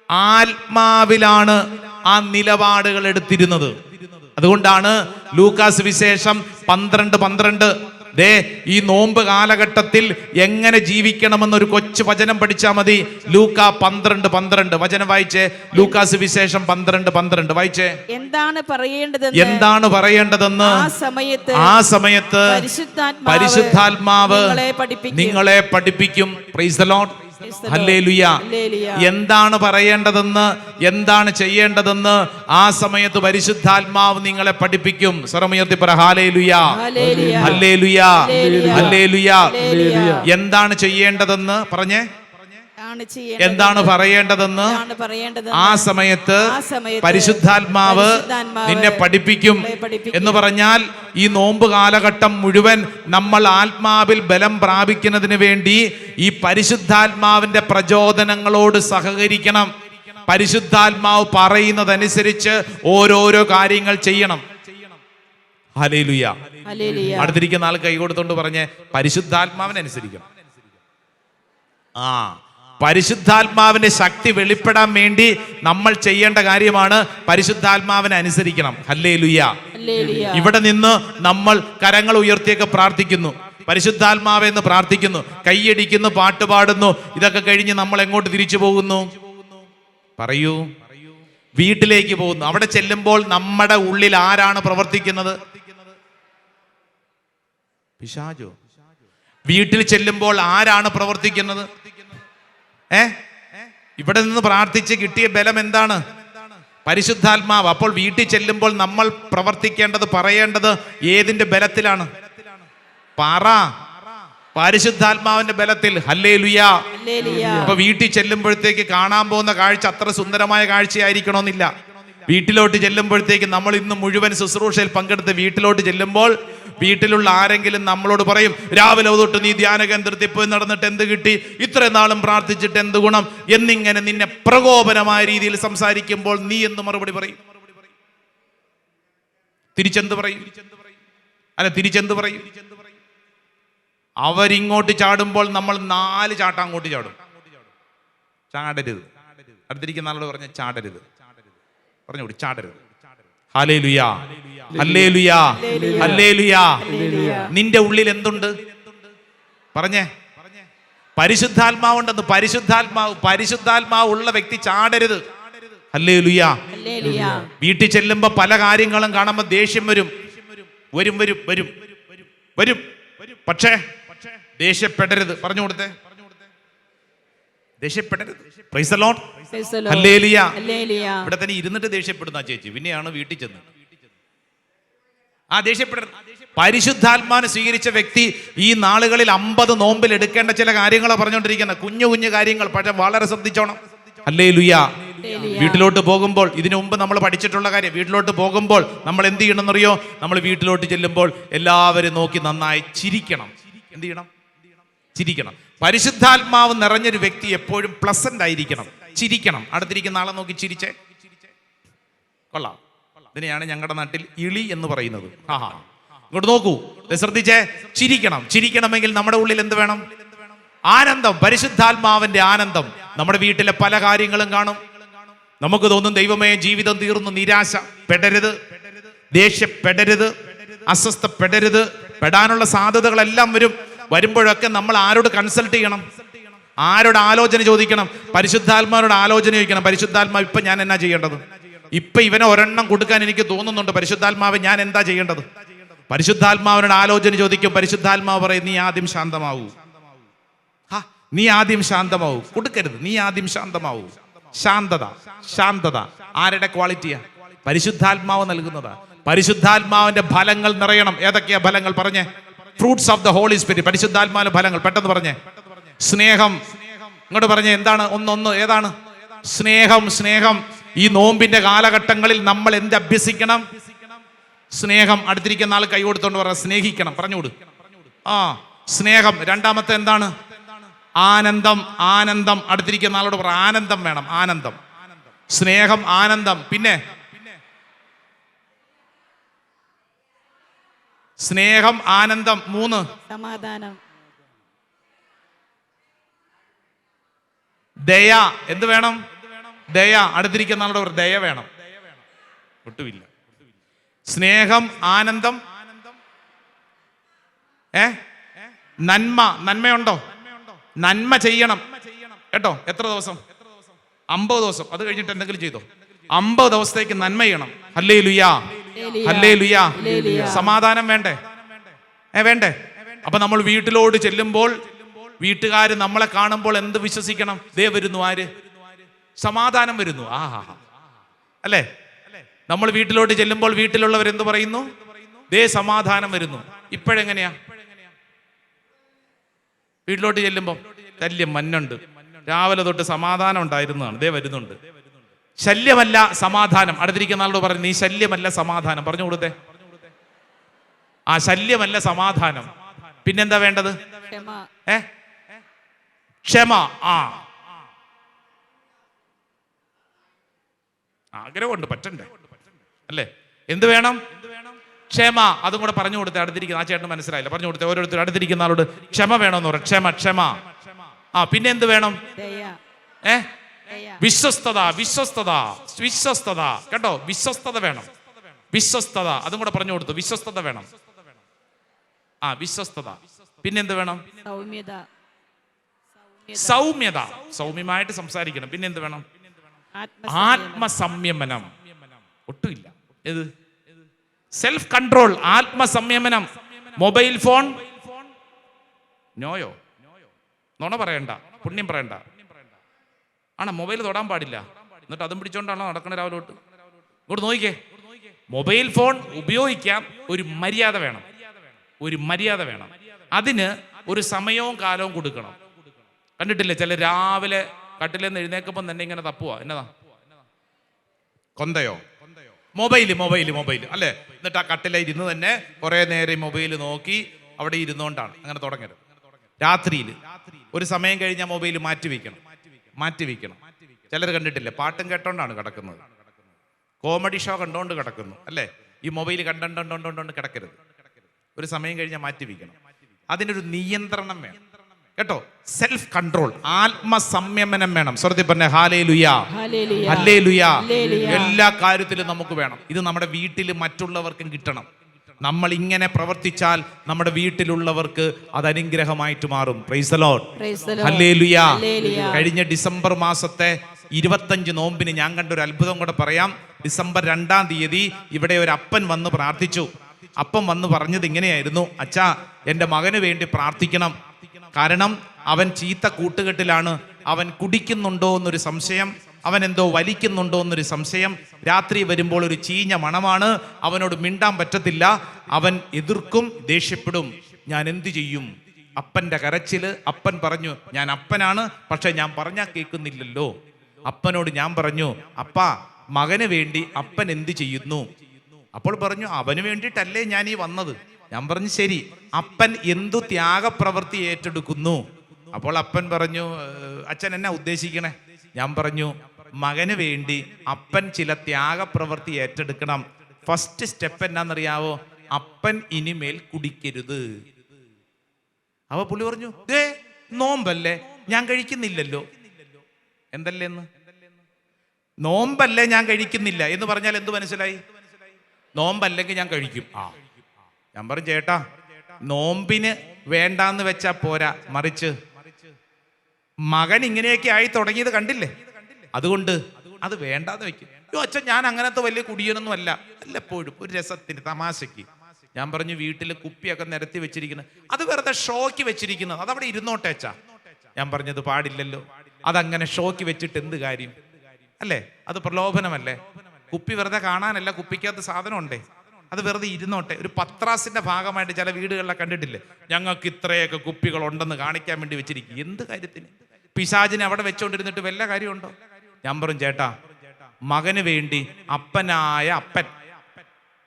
ആത്മാവിലാണ് ആ നിലപാടുകൾ എടുത്തിരുന്നത്. അതുകൊണ്ടാണ് ലൂക്കാസ് വിശേഷം 12:12 ഈ നോമ്പ് കാലഘട്ടത്തിൽ എങ്ങനെ ജീവിക്കണമെന്നൊരു കൊച്ചു വചനം പഠിച്ചാൽ മതി. ലൂക്ക 12:12 വചനം വായിച്ചേ. ലൂക്കാസ് വിശേഷം 12:12 വായിച്ചേ. എന്താണ് പറയേണ്ടതെന്ന് ആ സമയത്ത് പരിശുദ്ധാത്മാവ് നിങ്ങളെ പഠിപ്പിക്കും. Price the Lord. ഹല്ലേലൂയ. എന്താണ് പറയേണ്ടതെന്ന്, എന്താണ് ചെയ്യേണ്ടതെന്ന് ആ സമയത്ത് പരിശുദ്ധാത്മാവ് നിങ്ങളെ പഠിപ്പിക്കും. സ്വരമുയർത്തി പറ ഹല്ലേലൂയ, ഹല്ലേലൂയ, ഹല്ലേലൂയ. എന്താണ് ചെയ്യേണ്ടതെന്ന് പറഞ്ഞേ. എന്താണ് പറയേണ്ടതെന്ന് ആ സമയത്ത് പരിശുദ്ധാത്മാവ് നിന്നെ പഠിപ്പിക്കും. എന്ന് പറഞ്ഞാൽ ഈ നോമ്പ് കാലഘട്ടം മുഴുവൻ നമ്മൾ ആത്മാവിൽ ബലം പ്രാപിക്കുന്നതിന് വേണ്ടി ഈ പരിശുദ്ധാത്മാവിന്റെ പ്രചോദനങ്ങളോട് സഹകരിക്കണം. പരിശുദ്ധാത്മാവ് പറയുന്നതനുസരിച്ച് ഓരോരോ കാര്യങ്ങൾ ചെയ്യണം. ഹല്ലേലൂയ. അടുത്തിരിക്കുന്ന ആൾ കൈ കൊടുത്തോണ്ട് പറഞ്ഞ് പരിശുദ്ധാത്മാവിനനുസരിക്കണം. പരിശുദ്ധാത്മാവിന്റെ ശക്തി വെളിപ്പെടാൻ വേണ്ടി നമ്മൾ ചെയ്യേണ്ട കാര്യമാണ് പരിശുദ്ധാത്മാവിനെ അനുസരിക്കണം. ഹല്ലേലൂയ. ഇവിടെ നിന്ന് നമ്മൾ കരങ്ങൾ ഉയർത്തിയൊക്കെ പ്രാർത്ഥിക്കുന്നു, പരിശുദ്ധാത്മാവെന്ന് പ്രാർത്ഥിക്കുന്നു, കൈയടിക്കുന്നു, പാട്ട് പാടുന്നു. ഇതൊക്കെ കഴിഞ്ഞ് നമ്മൾ എങ്ങോട്ട് തിരിച്ചു പോകുന്നു? പറയൂ. വീട്ടിലേക്ക് പോകുന്നു. അവിടെ ചെല്ലുമ്പോൾ നമ്മുടെ ഉള്ളിൽ ആരാണ് പ്രവർത്തിക്കുന്നത്? പിശാചോ? വീട്ടിൽ ചെല്ലുമ്പോൾ ആരാണ് പ്രവർത്തിക്കുന്നത്? ഇവിടെ നിന്ന് പ്രാർത്ഥിച്ച് കിട്ടിയ ബലം എന്താണ്? പരിശുദ്ധാത്മാവ്. അപ്പോൾ വീട്ടിൽ ചെല്ലുമ്പോൾ നമ്മൾ പ്രവർത്തിക്കേണ്ടത്, പറയേണ്ടത് ഏതിന്റെ ബലത്തിലാണ്? പറ. പരിശുദ്ധാത്മാവിന്റെ ബലത്തിൽ. ഹല്ലേലൂയാ. അപ്പൊ വീട്ടിൽ ചെല്ലുമ്പോഴത്തേക്ക് കാണാൻ പോകുന്ന കാഴ്ച അത്ര സുന്ദരമായ കാഴ്ചയായിരിക്കണമെന്നില്ല. വീട്ടിലോട്ട് ചെല്ലുമ്പോഴത്തേക്ക് നമ്മൾ ഇന്ന് മുഴുവൻ ശുശ്രൂഷയിൽ പങ്കെടുത്ത് വീട്ടിലോട്ട് ചെല്ലുമ്പോൾ വീട്ടിലുള്ള ആരെങ്കിലും നമ്മളോട് പറയും, രാവിലെ തൊട്ട് നീ ധ്യാന കേന്ദ്രത്തിൽ പോയി നടന്നിട്ട് എന്ത് കിട്ടി, ഇത്ര നാളും പ്രാർത്ഥിച്ചിട്ട് എന്ത് ഗുണം എന്നിങ്ങനെ നിന്നെ പ്രകോപനമായ രീതിയിൽ സംസാരിക്കുമ്പോൾ നീ എന്ത് മറുപടി പറയും? തിരിച്ചെന്ത് പറയും? തിരിച്ചെന്ത് പറയും? അവരിങ്ങോട്ട് ചാടുമ്പോൾ നമ്മൾ 4 ചാട്ടം അങ്ങോട്ട് ചാടും. ചാടരുത്. അടുത്തിരിക്കുന്ന ആളോട് പറഞ്ഞ ചാടരുത്. പറഞ്ഞുകൂടി, ചാടരുത്. ഹല്ലേലൂയാ, ഹല്ലേലൂയാ, ഹല്ലേലൂയാ. നിന്റെ ഉള്ളിൽ എന്തുണ്ട്? പറഞ്ഞേ. പരിശുദ്ധാത്മാവുണ്ടെന്ന്. പരിശുദ്ധാത്മാവ് ഉള്ള വ്യക്തി ചാടരുത്. ഹല്ലേലൂയാ. വീട്ടിൽ ചെല്ലുമ്പോ പല കാര്യങ്ങളും കാണുമ്പോ ദേഷ്യം വരും. പക്ഷേ ദേഷ്യപ്പെടരുത്. പറഞ്ഞു കൊടുത്തേ, ദേഷ്യപ്പെടരുത്. Praise the Lord. ഹല്ലേലൂയ. ഇവിടെ തന്നെ ഇരുന്നിട്ട് ദേഷ്യപ്പെടുന്ന ചേച്ചി പിന്നെയാണ് വീട്ടിൽ ചെന്ന് ദേഷ്യപ്പെടരുത്. പരിശുദ്ധാത്മാവിനെ സ്വീകരിച്ച വ്യക്തി ഈ നാളുകളിൽ 50 നോമ്പിൽ എടുക്കേണ്ട ചില കാര്യങ്ങളാണ് പറഞ്ഞുകൊണ്ടിരിക്കുന്നത്. കുഞ്ഞു കാര്യങ്ങൾ, പക്ഷെ വളരെ ശ്രദ്ധിച്ചോണം. ഹല്ലേലൂയ. വീട്ടിലോട്ട് പോകുമ്പോൾ, ഇതിനു മുമ്പ് നമ്മൾ പഠിച്ചിട്ടുള്ള കാര്യം, വീട്ടിലോട്ട് പോകുമ്പോൾ നമ്മൾ എന്ത് ചെയ്യണമെന്നറിയോ? നമ്മൾ വീട്ടിലോട്ട് ചെല്ലുമ്പോൾ എല്ലാവരും നോക്കി നന്നായി ചിരിക്കണം. എന്ത് ചെയ്യണം? ചിരിക്കണം. പരിശുദ്ധാത്മാവ് നിറഞ്ഞൊരു വ്യക്തി എപ്പോഴും പ്ലസന്റ് ആയിരിക്കണം, ചിരിക്കണം. അടുത്തിരിക്കുന്ന ആളെ നോക്കി ചിരിച്ചേ. കൊള്ളാം. ഇതിനെയാണ് ഞങ്ങളുടെ നാട്ടിൽ ഇളി എന്ന് പറയുന്നത്. ഇങ്ങോട്ട് നോക്കൂ, ശ്രദ്ധിച്ചേ. ചിരിക്കണം. ചിരിക്കണമെങ്കിൽ നമ്മുടെ ഉള്ളിൽ എന്ത് വേണം? ആനന്ദം. പരിശുദ്ധാത്മാവിന്റെ ആനന്ദം. നമ്മുടെ വീട്ടിലെ പല കാര്യങ്ങളും കാണും. നമുക്ക് തോന്നും, ദൈവമേ ജീവിതം തീർന്നു. നിരാശ പെടരുത്, ദേഷ്യപ്പെടരുത്, അസ്വസ്ഥപ്പെടരുത്. പെടാനുള്ള സാധ്യതകളെല്ലാം വരുമ്പോഴൊക്കെ നമ്മൾ ആരോട് കൺസൾട്ട് ചെയ്യണം? ആരോട് ആലോചന ചോദിക്കണം? പരിശുദ്ധാത്മാവോട് ആലോചന ചോദിക്കണം. പരിശുദ്ധാത്മാവ്, ഇപ്പൊ ഞാൻ എന്നാ ചെയ്യേണ്ടത്? ഇപ്പൊ ഇവനെ ഒരെണ്ണം കൊടുക്കാൻ എനിക്ക് തോന്നുന്നുണ്ട്. പരിശുദ്ധാത്മാവ്, ഞാൻ എന്താ ചെയ്യേണ്ടത്? പരിശുദ്ധാത്മാവിനോട് ആലോചന ചോദിക്കും. പരിശുദ്ധാത്മാവ് പറയും, നീ ആദ്യം ശാന്തമാവൂ. നീ ആദ്യം ശാന്തമാവൂ. കൊടുക്കരുത്. നീ ആദ്യം ശാന്തമാവൂ. ശാന്തത ആരുടെ ക്വാളിറ്റിയാ? പരിശുദ്ധാത്മാവ് നൽകുന്നതാ. പരിശുദ്ധാത്മാവിന്റെ ഫലങ്ങൾ നിറയണം. ഏതൊക്കെയാ ഫലങ്ങൾ? പറഞ്ഞേ. Fruits of the holy spirit. പരിശുദ്ധാത്മാവിന്റെ ഫലങ്ങൾ പെട്ടെന്ന് പറഞ്ഞേ. സ്നേഹം. ഇങ്ങോട്ട് പറഞ്ഞേ. എന്താണ്? ഒന്ന് ഏതാണ്? സ്നേഹം. ഈ നോമ്പിന്റെ കാലഘട്ടങ്ങളിൽ നമ്മൾ എന്ത് അഭ്യസിക്കണം? സ്നേഹം. അടുത്തിരിക്കുന്ന ആൾ കൈ കൊടുത്തോണ്ട് പറ, സ്നേഹിക്കണം. പറഞ്ഞുകൊടു. സ്നേഹം. രണ്ടാമത്തെ എന്താണ്? ആനന്ദം. അടുത്തിരിക്കുന്ന ആളോട് പറ, ആനന്ദം വേണം. ആനന്ദം. സ്നേഹം, ആനന്ദം. പിന്നെ സ്നേഹം, ആനന്ദം. 3 സമാധാനം. ദയ. എന്ത് വേണം? ദയ. അടുത്തിരിക്കുന്ന ആളോട് പറ, ദയ വേണം. ഒട്ടുമില്ല. സ്നേഹം, ആനന്ദം, നന്മയുണ്ടോ? നന്മ ചെയ്യണം കേട്ടോ. എത്ര ദിവസം? 50 ദിവസം. അത് കഴിഞ്ഞിട്ട് എന്തെങ്കിലും ചെയ്തോ? 50 ദിവസത്തേക്ക് നന്മ ചെയ്യണം. ഹല്ലേലൂയാ, ഹല്ലേലൂയാ. സമാധാനം വേണ്ടേ? വേണ്ടേ? അപ്പൊ നമ്മൾ വീട്ടിലോട്ട് ചെല്ലുമ്പോൾ വീട്ടുകാർ നമ്മളെ കാണുമ്പോൾ എന്ത് വിശ്വസിക്കണം? ദേ വരുന്നു. ആര്? സമാധാനം വരുന്നു. അല്ലേ? നമ്മൾ വീട്ടിലോട്ട് ചെല്ലുമ്പോൾ വീട്ടിലുള്ളവർ എന്ത് പറയുന്നു? ദേ സമാധാനം വരുന്നു. ഇപ്പോഴെങ്ങനെയാ? വീട്ടിലോട്ട് ചെല്ലുമ്പോൾ വലിയ മഞ്ഞുണ്ട്, രാവിലെ തൊട്ട് സമാധാനം ഉണ്ടായിരുന്നതാണ്. ദേ വരുന്നുണ്ട്. ശല്യമല്ല സമാധാനം. അടുത്തിരിക്കുന്ന ആളോട് പറഞ്ഞു, നീ ശല്യമല്ല സമാധാനം. പറഞ്ഞു കൊടുത്തേ. ആ ശല്യമല്ല സമാധാനം. പിന്നെന്താ വേണ്ടത്? ക്ഷമ. ക്ഷമ. ആഗ്രഹമുണ്ട്, പറ്റണ്ടേ അല്ലേ? എന്ത് വേണം? ക്ഷമ. അതും കൂടെ പറഞ്ഞു കൊടുത്തേ. അടുത്തിരിക്കുന്ന ആ ചേട്ടന് മനസ്സിലായില്ല, പറഞ്ഞു കൊടുത്തേ. ഓരോരുത്തർ അടുത്തിരിക്കുന്ന ആളോട് ക്ഷമ വേണമെന്ന് പറയാം. ക്ഷമ, ക്ഷമ. പിന്നെ എന്ത് വേണം? വിശ്വസ്തത, വിശ്വസ്തത, വിശ്വസ്തത. കേട്ടോ, വിശ്വസ്തത വേണം. വിശ്വസ്തത, അതും കൂടെ പറഞ്ഞു കൊടുത്തു. വിശ്വസ്തത വേണം. വിശ്വസ്തത. പിന്നെന്ത് വേണം? സൗമ്യത. സൗമ്യത. സൗമ്യമായിട്ട് സംസാരിക്കണം. പിന്നെന്ത് വേണം? ആത്മസംയമനം. ഒട്ടുമില്ല. ഏത്? സെൽഫ് കൺട്രോൾ, ആത്മസംയമനം. മൊബൈൽ ഫോൺ നോയോ? നുണ പറയണ്ട, പുണ്യം പറയണ്ട. മൊബൈൽ തൊടാൻ പാടില്ല. എന്നിട്ട് അതും പിടിച്ചോണ്ടാണോ നടക്കണ രാവിലെ തൊട്ട്? ഇങ്ങോട്ട് നോക്കിക്കേ. മൊബൈൽ ഫോൺ ഉപയോഗിക്കാൻ ഒരു മര്യാദ വേണം. ഒരു മര്യാദ വേണം. അതിന് ഒരു സമയവും കാലവും കൊടുക്കണം. കണ്ടിട്ടില്ലേ ചില രാവിലെ കട്ടിലെന്ന് എഴുന്നേക്കുമ്പോൾ തന്നെ ഇങ്ങനെ തപ്പുക. എന്നതാ? കൊന്തയോ? മൊബൈല്, മൊബൈല്, മൊബൈല് അല്ലേ? എന്നിട്ട് ആ കട്ടിലിരുന്ന് തന്നെ കുറെ നേരം മൊബൈൽ നോക്കി അവിടെ ഇരുന്നോണ്ടാണ്. അങ്ങനെ തുടങ്ങരുത്. രാത്രിയിൽ ഒരു സമയം കഴിഞ്ഞാൽ മൊബൈൽ മാറ്റി വെക്കണം. ചിലർ കണ്ടിട്ടില്ലേ, പാട്ടും കേട്ടോണ്ടാണ് കിടക്കുന്നത്. കോമഡി ഷോ കണ്ടോണ്ട് കിടക്കുന്നു അല്ലേ? ഈ മൊബൈൽ കണ്ടോണ്ട് കിടക്കരുത്. ഒരു സമയം കഴിഞ്ഞാൽ മാറ്റി വെക്കണം. അതിനൊരു നിയന്ത്രണം വേണം കേട്ടോ. സെൽഫ് കൺട്രോൾ, ആത്മസംയമനം വേണം. സ്വർത്തി പറഞ്ഞ ഹല്ലേലൂയ, ഹല്ലേലൂയ. എല്ലാ കാര്യത്തിലും നമുക്ക് വേണം. ഇത് നമ്മുടെ വീട്ടിൽ മറ്റുള്ളവർക്കും കിട്ടണം. നമ്മൾ ഇങ്ങനെ പ്രവർത്തിച്ചാൽ നമ്മുടെ വീട്ടിലുള്ളവർക്ക് അത് അനുഗ്രഹമായിട്ട് മാറും. Price the Lord, hallelujah. കഴിഞ്ഞ ഡിസംബർ മാസത്തെ 25 നോമ്പിന് ഞാൻ കണ്ടൊരു അത്ഭുതം കൂടെ പറയാം. ഡിസംബർ 2-ാം തീയതി ഇവിടെ ഒരു അപ്പൻ വന്ന് പ്രാർത്ഥിച്ചു. അപ്പം വന്ന് പറഞ്ഞത് ഇങ്ങനെയായിരുന്നു: അച്ഛാ, എൻ്റെ മകന് വേണ്ടി പ്രാർത്ഥിക്കണം. കാരണം അവൻ ചീത്ത കൂട്ടുകെട്ടിലാണ്. അവൻ കുടിക്കുന്നുണ്ടോ എന്നൊരു സംശയം, അവൻ എന്തോ വലിക്കുന്നുണ്ടോ എന്നൊരു സംശയം. രാത്രി വരുമ്പോൾ ഒരു ചീഞ്ഞ മണമാണ്. അവനോട് മിണ്ടാൻ പറ്റത്തില്ല. അവൻ എതിർക്കും, ദേഷ്യപ്പെടും. ഞാൻ എന്തു ചെയ്യും? അപ്പൻ്റെ കരച്ചില്. അപ്പൻ പറഞ്ഞു, ഞാൻ അപ്പനാണ്, പക്ഷെ ഞാൻ പറഞ്ഞാൽ കേൾക്കുന്നില്ലല്ലോ. അപ്പനോട് ഞാൻ പറഞ്ഞു, അപ്പാ, മകന് വേണ്ടി അപ്പൻ എന്ത് ചെയ്യുന്നു? അപ്പോൾ പറഞ്ഞു, അവന് വേണ്ടിയിട്ടല്ലേ ഞാൻ ഈ വന്നത്. ഞാൻ പറഞ്ഞു, ശരി, അപ്പൻ എന്തു ത്യാഗപ്രവൃത്തി ഏറ്റെടുക്കുന്നു? അപ്പോൾ അപ്പൻ പറഞ്ഞു, അച്ഛൻ എന്നാ ഉദ്ദേശിക്കണേ? ഞാൻ പറഞ്ഞു, മകന് വേണ്ടി അപ്പൻ ചില ത്യാഗപ്രവൃത്തി ഏറ്റെടുക്കണം. ഫസ്റ്റ് സ്റ്റെപ്പ് എന്നാന്നറിയാവോ? അപ്പൻ ഇനിമേൽ കുടിക്കരുത്. അപ്പൊ പുള്ളി പറഞ്ഞു, നോമ്പല്ലേ, ഞാൻ കഴിക്കുന്നില്ലല്ലോ. എന്തല്ലേന്ന്? നോമ്പല്ലേ, ഞാൻ കഴിക്കുന്നില്ല എന്ന് പറഞ്ഞാൽ എന്ത് മനസ്സിലായി? നോമ്പല്ലെങ്കിൽ ഞാൻ കഴിക്കും. ഞാൻ പറഞ്ഞു, ചേട്ടാ, നോമ്പിന് വേണ്ടാന്ന് വെച്ചാ പോരാ, മറിച്ച് മകൻ ഇങ്ങനെയൊക്കെ ആയി തുടങ്ങിയത് കണ്ടില്ലേ, അതുകൊണ്ട് അത് വേണ്ടാന്ന് വെക്കും. അച്ഛൻ, ഞാൻ അങ്ങനത്തെ വലിയ കുടിയനൊന്നും അല്ല, വല്ലപ്പോഴും ഒരു രസത്തിന്, തമാശയ്ക്ക്. ഞാൻ പറഞ്ഞു, വീട്ടിൽ കുപ്പിയൊക്കെ നിരത്തി വെച്ചിരിക്കുന്നത് അത് വെറുതെ ഷോക്ക് വെച്ചിരിക്കുന്നത്, അതവിടെ ഇരുന്നോട്ടെ അച്ഛാ. ഞാൻ പറഞ്ഞത് പാടില്ലല്ലോ. അതങ്ങനെ ഷോക്ക് വെച്ചിട്ട് എന്ത് കാര്യം അല്ലേ? അത് പ്രലോഭനമല്ലേ? കുപ്പി വെറുതെ കാണാനല്ല, കുപ്പിക്കകത്ത് സാധനം ഉണ്ടേ, അത് വെറുതെ ഇരുന്നോട്ടെ. ഒരു പത്രാസിന്റെ ഭാഗമായിട്ട് ചില വീടുകളിലെ കണ്ടിട്ടില്ലേ, ഞങ്ങൾക്ക് ഇത്രയൊക്കെ കുപ്പികൾ ഉണ്ടെന്ന് കാണിക്കാൻ വേണ്ടി വെച്ചിരിക്കും. എന്ത് കാര്യത്തിന്? പിശാചിനെ അവിടെ വെച്ചോണ്ടിരുന്നിട്ട് വല്ല കാര്യമുണ്ടോ? ഞാൻ പറഞ്ഞു, ചേട്ടാ, മകന് വേണ്ടി അപ്പനായ അപ്പൻ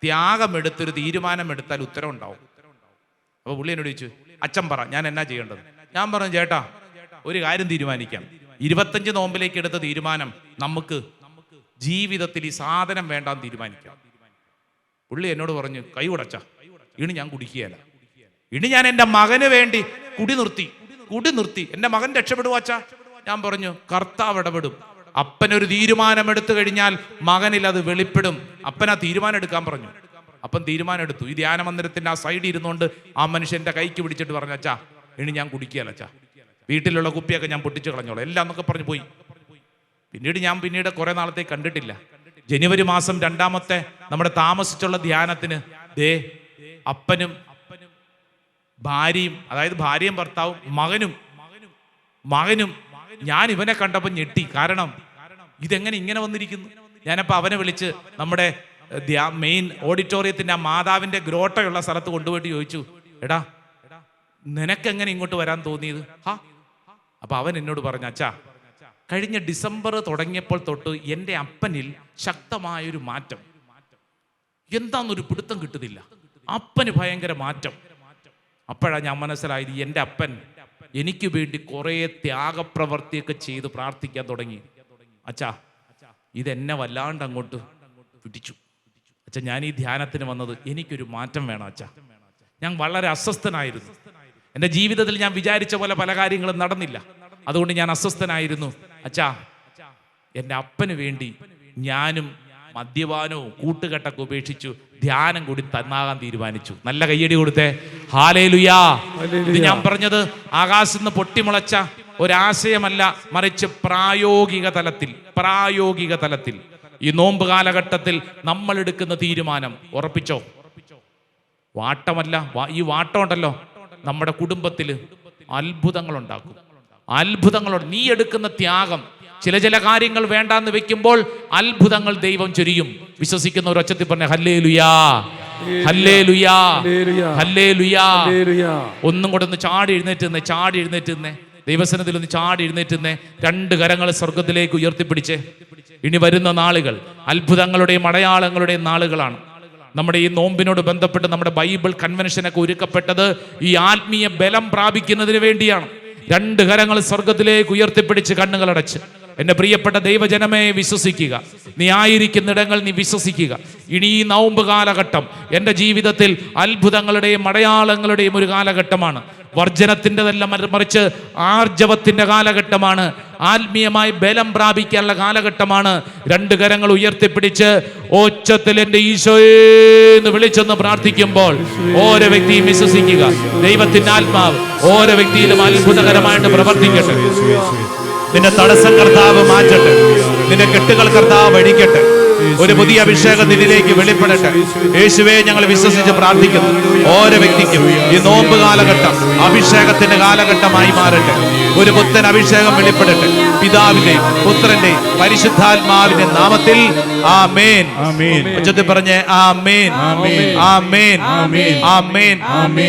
ത്യാഗമെടുത്തൊരു തീരുമാനമെടുത്താൽ ഉത്തരം ഉണ്ടാവും. അപ്പൊ പുള്ളി എന്നോട് ചോദിച്ചു, അച്ഛൻ പറ, ഞാൻ എന്നാ ചെയ്യേണ്ടത്? ഞാൻ പറഞ്ഞു, ചേട്ടാ, ഒരു കാര്യം തീരുമാനിക്കാം. 25 നോമ്പിലേക്ക് എടുത്ത തീരുമാനം നമുക്ക് ജീവിതത്തിൽ ഈ സാധനം വേണ്ടാന്ന് തീരുമാനിക്കാം. പുള്ളി എന്നോട് പറഞ്ഞു, കൈ ഉടച്ച, ഇനി ഞാൻ കുടിക്കുകയല്ല. ഇനി ഞാൻ എൻ്റെ മകന് വേണ്ടി കുടി നിർത്തി എൻ്റെ മകൻ രക്ഷപ്പെടുവാച്ചാ. ഞാൻ പറഞ്ഞു, കർത്താവ് ഇടപെടും. അപ്പനൊരു തീരുമാനമെടുത്തു കഴിഞ്ഞാൽ മകനിൽ അത് വെളിപ്പെടും. അപ്പൻ ആ തീരുമാനം എടുക്കാൻ പറഞ്ഞു. അപ്പൻ തീരുമാനം എടുത്തു. ഈ ധ്യാന മന്ദിരത്തിന്റെ ആ സൈഡിൽ ഇരുന്നുകൊണ്ട് ആ മനുഷ്യന്റെ കൈക്ക് പിടിച്ചിട്ട് പറഞ്ഞു, അച്ഛാ, ഇനി ഞാൻ കുടിക്കുകയല്ല അച്ഛാ, വീട്ടിലുള്ള കുപ്പിയൊക്കെ ഞാൻ പൊട്ടിച്ചു കളഞ്ഞോളാം, എല്ലാം എന്നൊക്കെ പറഞ്ഞു പോയി. പിന്നീട് കുറെ നാളത്തേക്ക് കണ്ടിട്ടില്ല. ജനുവരി മാസം 2-ാമത്തെ നമ്മുടെ താമസിച്ചുള്ള ധ്യാനത്തിന് അപ്പനും ഭാര്യയും, അതായത് ഭാര്യയും ഭർത്താവും മകനും ഞാൻ ഇവനെ കണ്ടപ്പോൾ ഞെട്ടി. കാരണം ഇതെങ്ങനെ ഇങ്ങനെ വന്നിരിക്കുന്നു? ഞാനപ്പോൾ അവനെ വിളിച്ച് നമ്മുടെ മെയിൻ ഓഡിറ്റോറിയത്തിന്റെ ആ മാതാവിന്റെ ഗ്രോട്ടയുള്ള സ്ഥലത്ത് കൊണ്ടുപോയിട്ട് ചോദിച്ചു, എടാ, നിനക്കെങ്ങനെ ഇങ്ങോട്ട് വരാൻ തോന്നിയത്? അപ്പൊ അവൻ എന്നോട് പറഞ്ഞു, അച്ഛാ, കഴിഞ്ഞ ഡിസംബർ തുടങ്ങിയപ്പോൾ തൊട്ട് എൻ്റെ അപ്പനിൽ ശക്തമായൊരു മാറ്റം. എന്താണെന്നൊരു പിടുത്തം കിട്ടുന്നില്ല. അപ്പന് ഭയങ്കര മാറ്റം. അപ്പോഴാണ് ഞാൻ മനസ്സിലായത് എൻ്റെ അപ്പൻ എനിക്ക് വേണ്ടി കുറേ ത്യാഗപ്രവർത്തിയൊക്കെ ചെയ്ത് പ്രാർത്ഥിക്കാൻ തുടങ്ങി. അച്ഛാ, ഇതെന്നെ വല്ലാണ്ട് അങ്ങോട്ട് പിടിച്ചു. അച്ഛാ, ഞാൻ ഈ ധ്യാനത്തിന് വന്നത് എനിക്കൊരു മാറ്റം വേണം അച്ഛാ. ഞാൻ വളരെ അസ്വസ്ഥനായിരുന്നു. എൻ്റെ ജീവിതത്തിൽ ഞാൻ വിചാരിച്ച പോലെ പല കാര്യങ്ങളും നടന്നില്ല. അതുകൊണ്ട് ഞാൻ അസ്വസ്ഥനായിരുന്നു. അച്ഛാ, എൻ്റെ അപ്പന് വേണ്ടി ഞാനും മദ്യപാനവും കൂട്ടുകെട്ടൊക്കെ ഉപേക്ഷിച്ചു ധ്യാനം കൂടി തന്നാകാൻ തീരുമാനിച്ചു. നല്ല കയ്യടി കൊടുത്തേ. ഹല്ലേലൂയാ. ഇത് ഞാൻ പറഞ്ഞത് ആകാശത്ത് നിന്ന് പൊട്ടിമുളച്ച ഒരാശയമല്ല, മറിച്ച് പ്രായോഗിക തലത്തിൽ ഈ നോമ്പ് കാലഘട്ടത്തിൽ നമ്മൾ എടുക്കുന്ന തീരുമാനം ഉറപ്പിച്ചോ. വാട്ടമല്ല, ഈ വാട്ടം ഉണ്ടല്ലോ നമ്മുടെ കുടുംബത്തിൽ അത്ഭുതങ്ങളുണ്ടാക്കും. നീ എടുക്കുന്ന ത്യാഗം, ചില കാര്യങ്ങൾ വേണ്ടാന്ന് വെക്കുമ്പോൾ അത്ഭുതങ്ങൾ ദൈവം ചൊരിയും. വിശ്വസിക്കുന്ന ഒരു ഒച്ചത്തിൽ പറഞ്ഞ ഹല്ലേലൂയാ, ഹല്ലേലൂയാ, ഹല്ലേലൂയാ. ഒന്നും കൂടെ ഒന്ന് ചാടി എഴുന്നേറ്റ് ദൈവസന്നിധിയിൽ ഒന്ന് ചാടി എഴുന്നേറ്റ് രണ്ട് കരങ്ങൾ സ്വർഗത്തിലേക്ക് ഉയർത്തിപ്പിടിച്ച്. ഇനി വരുന്ന നാളുകൾ അത്ഭുതങ്ങളുടെയും അടയാളങ്ങളുടെയും നാളുകളാണ്. നമ്മുടെ ഈ നോമ്പിനോട് ബന്ധപ്പെട്ട് നമ്മുടെ ബൈബിൾ കൺവെൻഷനൊക്കെ ഒരുക്കപ്പെട്ടത് ഈ ആത്മീയ ബലം പ്രാപിക്കുന്നതിന് വേണ്ടിയാണ്. രണ്ട് കരങ്ങൾ സ്വർഗത്തിലേക്ക് ഉയർത്തിപ്പിടിച്ച് കണ്ണുകളടച്ച് എൻ്റെ പ്രിയപ്പെട്ട ദൈവജനമേ വിശ്വസിക്കുക. നീ ആയിരിക്കുന്നിടങ്ങൾ നീ വിശ്വസിക്കുക. ഇനി ഈ നോമ്പ് കാലഘട്ടം എൻ്റെ ജീവിതത്തിൽ അത്ഭുതങ്ങളുടെയും അടയാളങ്ങളുടെയും ഒരു കാലഘട്ടമാണ്. വർജനത്തിൻ്റെതല്ല, മറിച്ച് ആർജവത്തിൻ്റെ കാലഘട്ടമാണ്. ആത്മീയമായി ബലം പ്രാപിക്കാനുള്ള കാലഘട്ടമാണ്. രണ്ട് കരങ്ങൾ ഉയർത്തിപ്പിടിച്ച് ഒച്ചത്തിൽ എൻ്റെ ഈശോയെന്ന് വിളിച്ചൊന്ന് പ്രാർത്ഥിക്കുമ്പോൾ ഓരോ വ്യക്തിയും വിശ്വസിക്കുക. ദൈവത്തിൻ്റെ ആത്മാവ് ഓരോ വ്യക്തിയിലും അത്ഭുതകരമായിട്ട് പ്രവർത്തിക്കട്ടെ. നിന്റെ തടസ്സം കർത്താവ് മാറ്റട്ടെ. നിന്റെ കെട്ടുകൾ കർത്താവ് അഴിക്കട്ടെ. ഒരു പുതിയ അഭിഷേകം നിന്നിലേക്ക് വെളിപ്പെടട്ടെ. യേശുവേ, ഞങ്ങൾ വിശ്വസിച്ച് പ്രാർത്ഥിക്കുന്നു. ഓരോ വ്യക്തിക്കും ഈ നോമ്പ് കാലഘട്ടം അഭിഷേകത്തിന്റെ കാലഘട്ടമായി മാറട്ടെ. ഒരു പുത്തൻ അഭിഷേകം വെളിപ്പെടട്ടെ. പിതാവിന്റെയും പുത്രന്റെയും പരിശുദ്ധാത്മാവിന്റെ നാമത്തിൽ ആമേൻ. ഉച്ചത്തിൽ പറഞ്ഞേ ആമേൻ, ആമേൻ, ആമേൻ, ആമേൻ, ആമേൻ.